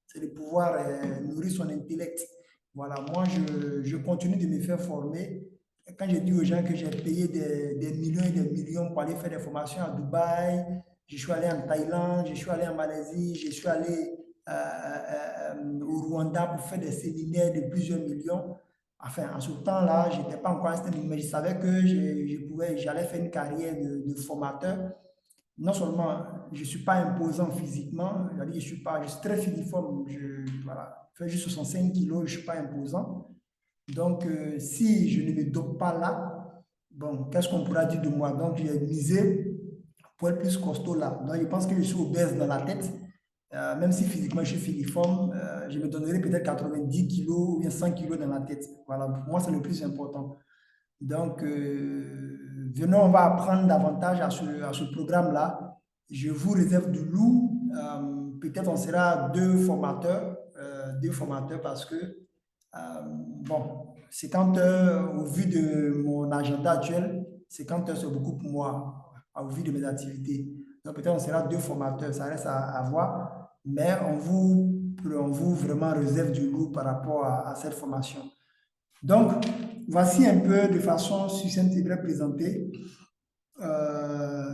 c'est de pouvoir nourrir son intellect. Voilà, moi, je continue de me faire former. Et quand je dis aux gens que j'ai payé des millions et des millions pour aller faire des formations à Dubaï, je suis allé en Thaïlande, je suis allé en Malaisie, je suis allé au Rwanda pour faire des séminaires de plusieurs millions. Enfin, en ce temps-là, je n'étais pas encore un stade, mais je savais que j'allais faire une carrière de formateur. Non seulement je ne suis pas imposant physiquement, je suis très filiforme, voilà, je fais juste 65 kilos, je ne suis pas imposant. Donc, si je ne me dope pas là, bon, qu'est-ce qu'on pourra dire de moi? Donc, j'ai misé pour être plus costaud là. Donc, je pense que je suis obèse dans la tête. Même si physiquement je suis filiforme, je me donnerai peut-être 90 kilos ou bien 100 kilos dans la tête. Voilà, pour moi, c'est le plus important. Donc, venons, on va apprendre davantage à ce programme-là. Je vous réserve du lourd. Peut-être on sera deux formateurs parce que, bon, 50 heures au vu de mon agenda actuel, 50 heures c'est beaucoup pour moi, au vu de mes activités. Donc peut-être on sera deux formateurs, ça reste à voir, mais on vous vraiment réserve du lourd par rapport à cette formation. Donc, voici un peu de façon succincte et bien présentée euh,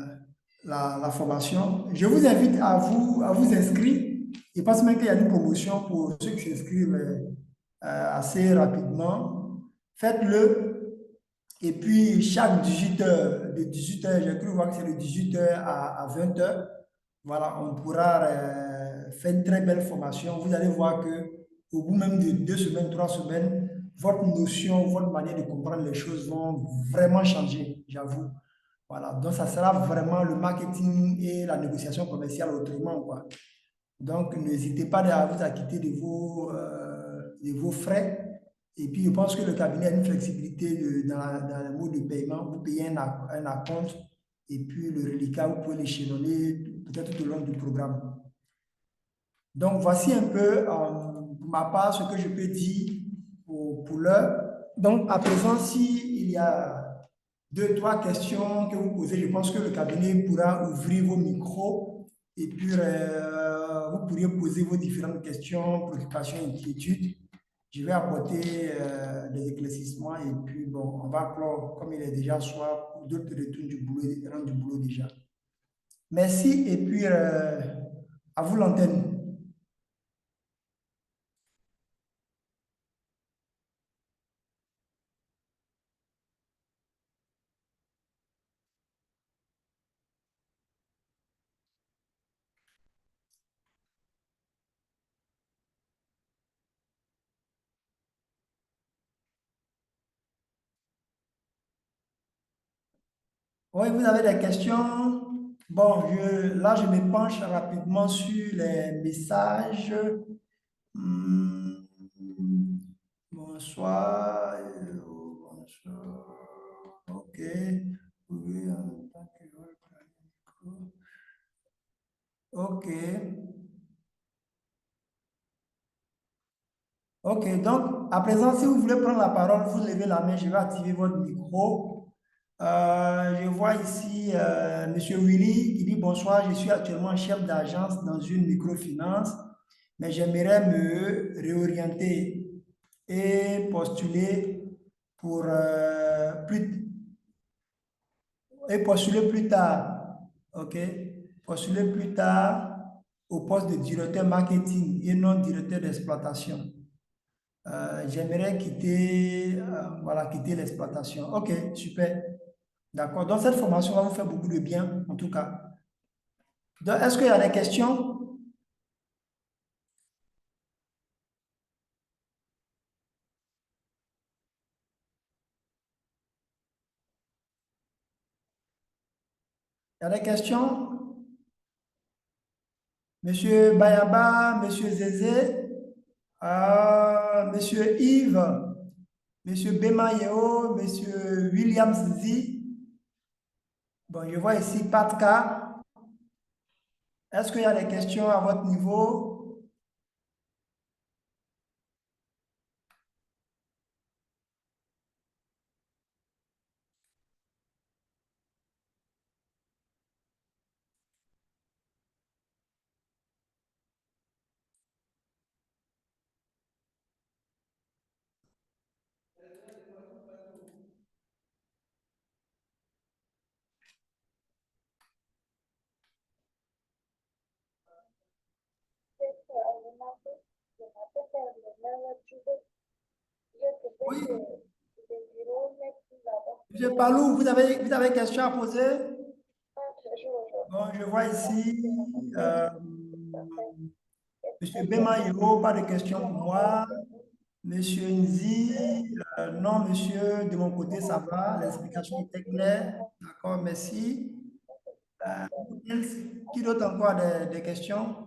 la formation. Je vous invite à vous inscrire. Je pense même qu'il y a une promotion pour ceux qui s'inscrivent assez rapidement. Faites-le. Et puis, chaque 18 heures, de 18 heures, j'ai cru voir que c'est de 18 heures à 20 heures, voilà, on pourra faire une très belle formation. Vous allez voir que au bout même de 2 semaines, 3 semaines, votre notion, votre manière de comprendre les choses vont vraiment changer, j'avoue. Voilà, donc ça sera vraiment le marketing et la négociation commerciale autrement, quoi. Donc, n'hésitez pas à vous acquitter de vos frais. Et puis, je pense que le cabinet a une flexibilité dans le mode de paiement. Vous payez un acompte et puis le reliquat, vous pouvez l'échelonner peut-être tout au long du programme. Donc, voici un peu, pour ma part, ce que je peux dire pour l'heure. Donc, à présent, s'il y a deux, trois questions que vous posez, je pense que le cabinet pourra ouvrir vos micros et puis vous pourriez poser vos différentes questions, préoccupations, inquiétudes. Je vais apporter des éclaircissements et puis bon, on va clore comme il est déjà soir pour d'autres retours du boulot, rentrent du boulot déjà. Merci et puis à vous l'antenne. Oui, vous avez des questions? Bon, là, je me penche rapidement sur les messages. Hmm, bonsoir. Bonsoir. OK. Oui, en tant que- OK. OK. Donc, à présent, si vous voulez prendre la parole, vous levez la main, je vais activer votre micro. Je vois ici Monsieur Willy qui dit bonsoir, je suis actuellement chef d'agence dans une microfinance, mais j'aimerais me réorienter et postuler pour postuler plus tard, ok? Postuler plus tard au poste de directeur marketing et non directeur d'exploitation. J'aimerais quitter, voilà, quitter l'exploitation. Ok, super. D'accord. Donc, cette formation va vous faire beaucoup de bien, en tout cas. Donc, est-ce qu'il y a des questions? Il y a des questions? Monsieur Bayaba, Monsieur Zézé, Monsieur Yves, Monsieur Bemayeo, Monsieur William Zizi. Bon, je vois ici Patka. Est-ce qu'il y a des questions à votre niveau? Oui. Monsieur Palou, vous avez des questions à poser? Bon, je vois ici Monsieur Bemayo, pas de questions pour moi. Monsieur Nzi, non, monsieur, de mon côté, ça va. L'explication était claire. D'accord, merci. Euh, qui d'autre encore a des questions?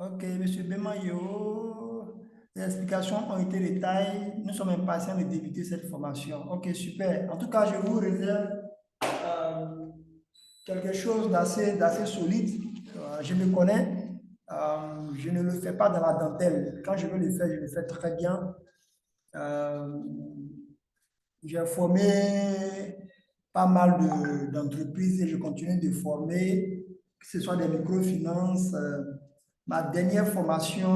Ok, monsieur Bemayo, les explications ont été détaillées. Nous sommes impatients de débuter cette formation. Ok, super. En tout cas, je vous réserve euh, quelque chose d'assez solide. Je me connais. Je ne le fais pas dans la dentelle. Quand je veux le faire, je le fais très bien. Euh, j'ai formé pas mal d'entreprises et je continue de former, que ce soit des microfinances. Ma dernière formation,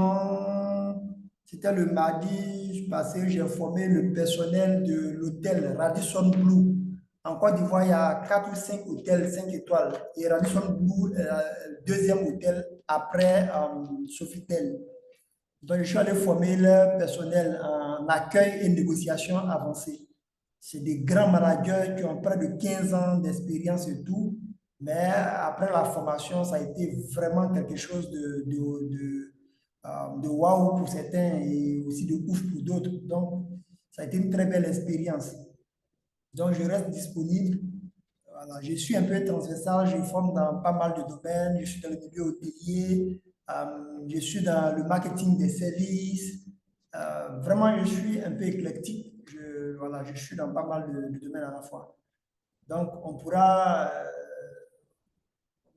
c'était le mardi passé, j'ai formé le personnel de l'hôtel Radisson Blu. En Côte d'Ivoire, il y a 4 ou 5 hôtels 5 étoiles. Et Radisson Blu est le deuxième hôtel après Sofitel. Donc, je suis allé former le personnel en accueil et négociation avancée. C'est des grands managers qui ont près de 15 ans d'expérience et tout. Mais après la formation, ça a été vraiment quelque chose de waouh pour certains et aussi de ouf pour d'autres. Donc, ça a été une très belle expérience. Donc, je reste disponible. Voilà, je suis un peu transversal, je forme dans pas mal de domaines. Je suis dans le milieu hôtelier, je suis dans le marketing des services. Vraiment, je suis un peu éclectique. Voilà, je suis dans pas mal de domaines à la fois. Donc,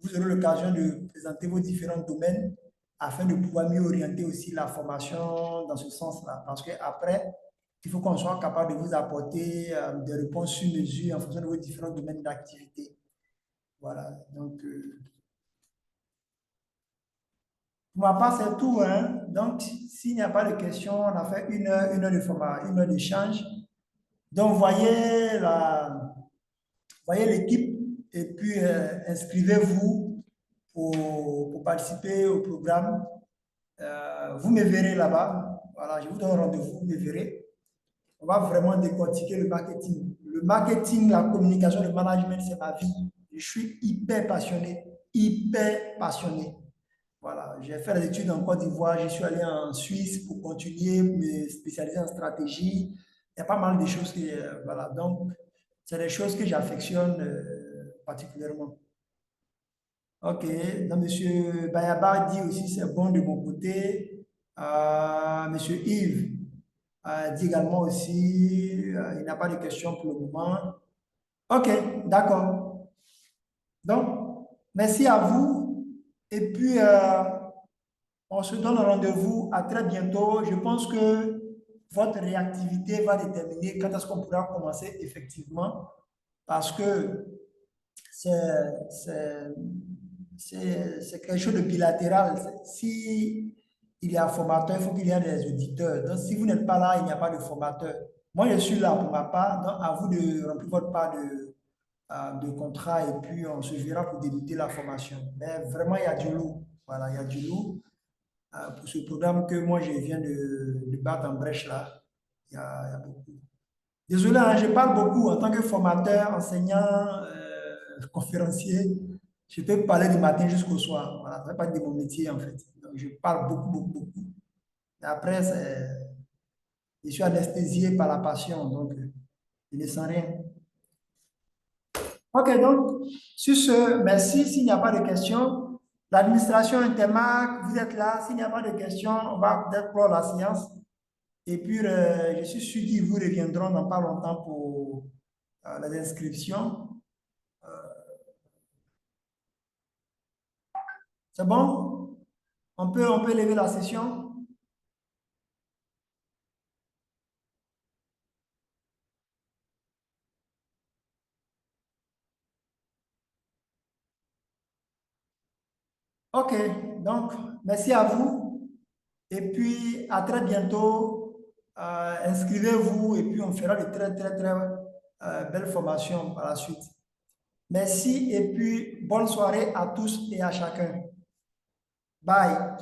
vous aurez l'occasion de présenter vos différents domaines afin de pouvoir mieux orienter aussi la formation dans ce sens-là. Parce qu'après, il faut qu'on soit capable de vous apporter des réponses sur mesure en fonction de vos différents domaines d'activité. Voilà. Donc, pour ma part, c'est tout, hein. Donc, s'il n'y a pas de questions, on a fait une heure de format, une heure d'échange. Donc, voyez l'équipe et puis inscrivez-vous pour participer au programme. Vous me verrez là-bas. Voilà, je vous donne rendez-vous, vous me verrez. On va vraiment décortiquer le marketing. Le marketing, la communication, le management, c'est ma vie. Je suis hyper passionné, hyper passionné. Voilà, j'ai fait des études en Côte d'Ivoire, je suis allé en Suisse pour continuer, me spécialiser en stratégie. Il y a pas mal de choses voilà, donc c'est des choses que j'affectionne particulièrement. Ok, donc Monsieur Bayaba dit aussi c'est bon de mon côté. Monsieur Yves dit également aussi il n'a pas de questions pour le moment. Ok, d'accord. Donc, merci à vous. Et puis, on se donne rendez-vous à très bientôt. Je pense que votre réactivité va déterminer quand est-ce qu'on pourra commencer effectivement parce que c'est c'est- c'est quelque chose de bilatéral. Si il y a un formateur, il faut qu'il y ait des auditeurs. Donc, si vous n'êtes pas là, il n'y a pas de formateur. Moi, je suis là pour ma part. Donc, à vous de remplir votre part de contrat et puis on se verra pour débuter la formation. Mais vraiment, il y a du lourd. Voilà, il y a du lourd. Pour ce programme que moi, je viens de battre en brèche là, il y a beaucoup. Désolé, hein, je parle beaucoup en tant que formateur, enseignant, conférencier. Je peux parler du matin jusqu'au soir. Voilà, ça fait pas de mon métier en fait. Donc, je parle beaucoup, beaucoup, beaucoup. Et après, je suis anesthésié par la passion, donc je ne sens rien. Ok, donc, sur ce, merci. S'il n'y a pas de questions, l'administration Intermark, vous êtes là. S'il n'y a pas de questions, on va peut-être clore la séance. Et puis, je suis sûr qu'ils vous reviendront dans pas longtemps pour les inscriptions. C'est bon? On peut lever la session? Ok, donc, merci à vous. Et puis, à très bientôt. Inscrivez-vous et puis on fera de très, très, très belles formations par la suite. Merci et puis bonne soirée à tous et à chacun. Bye.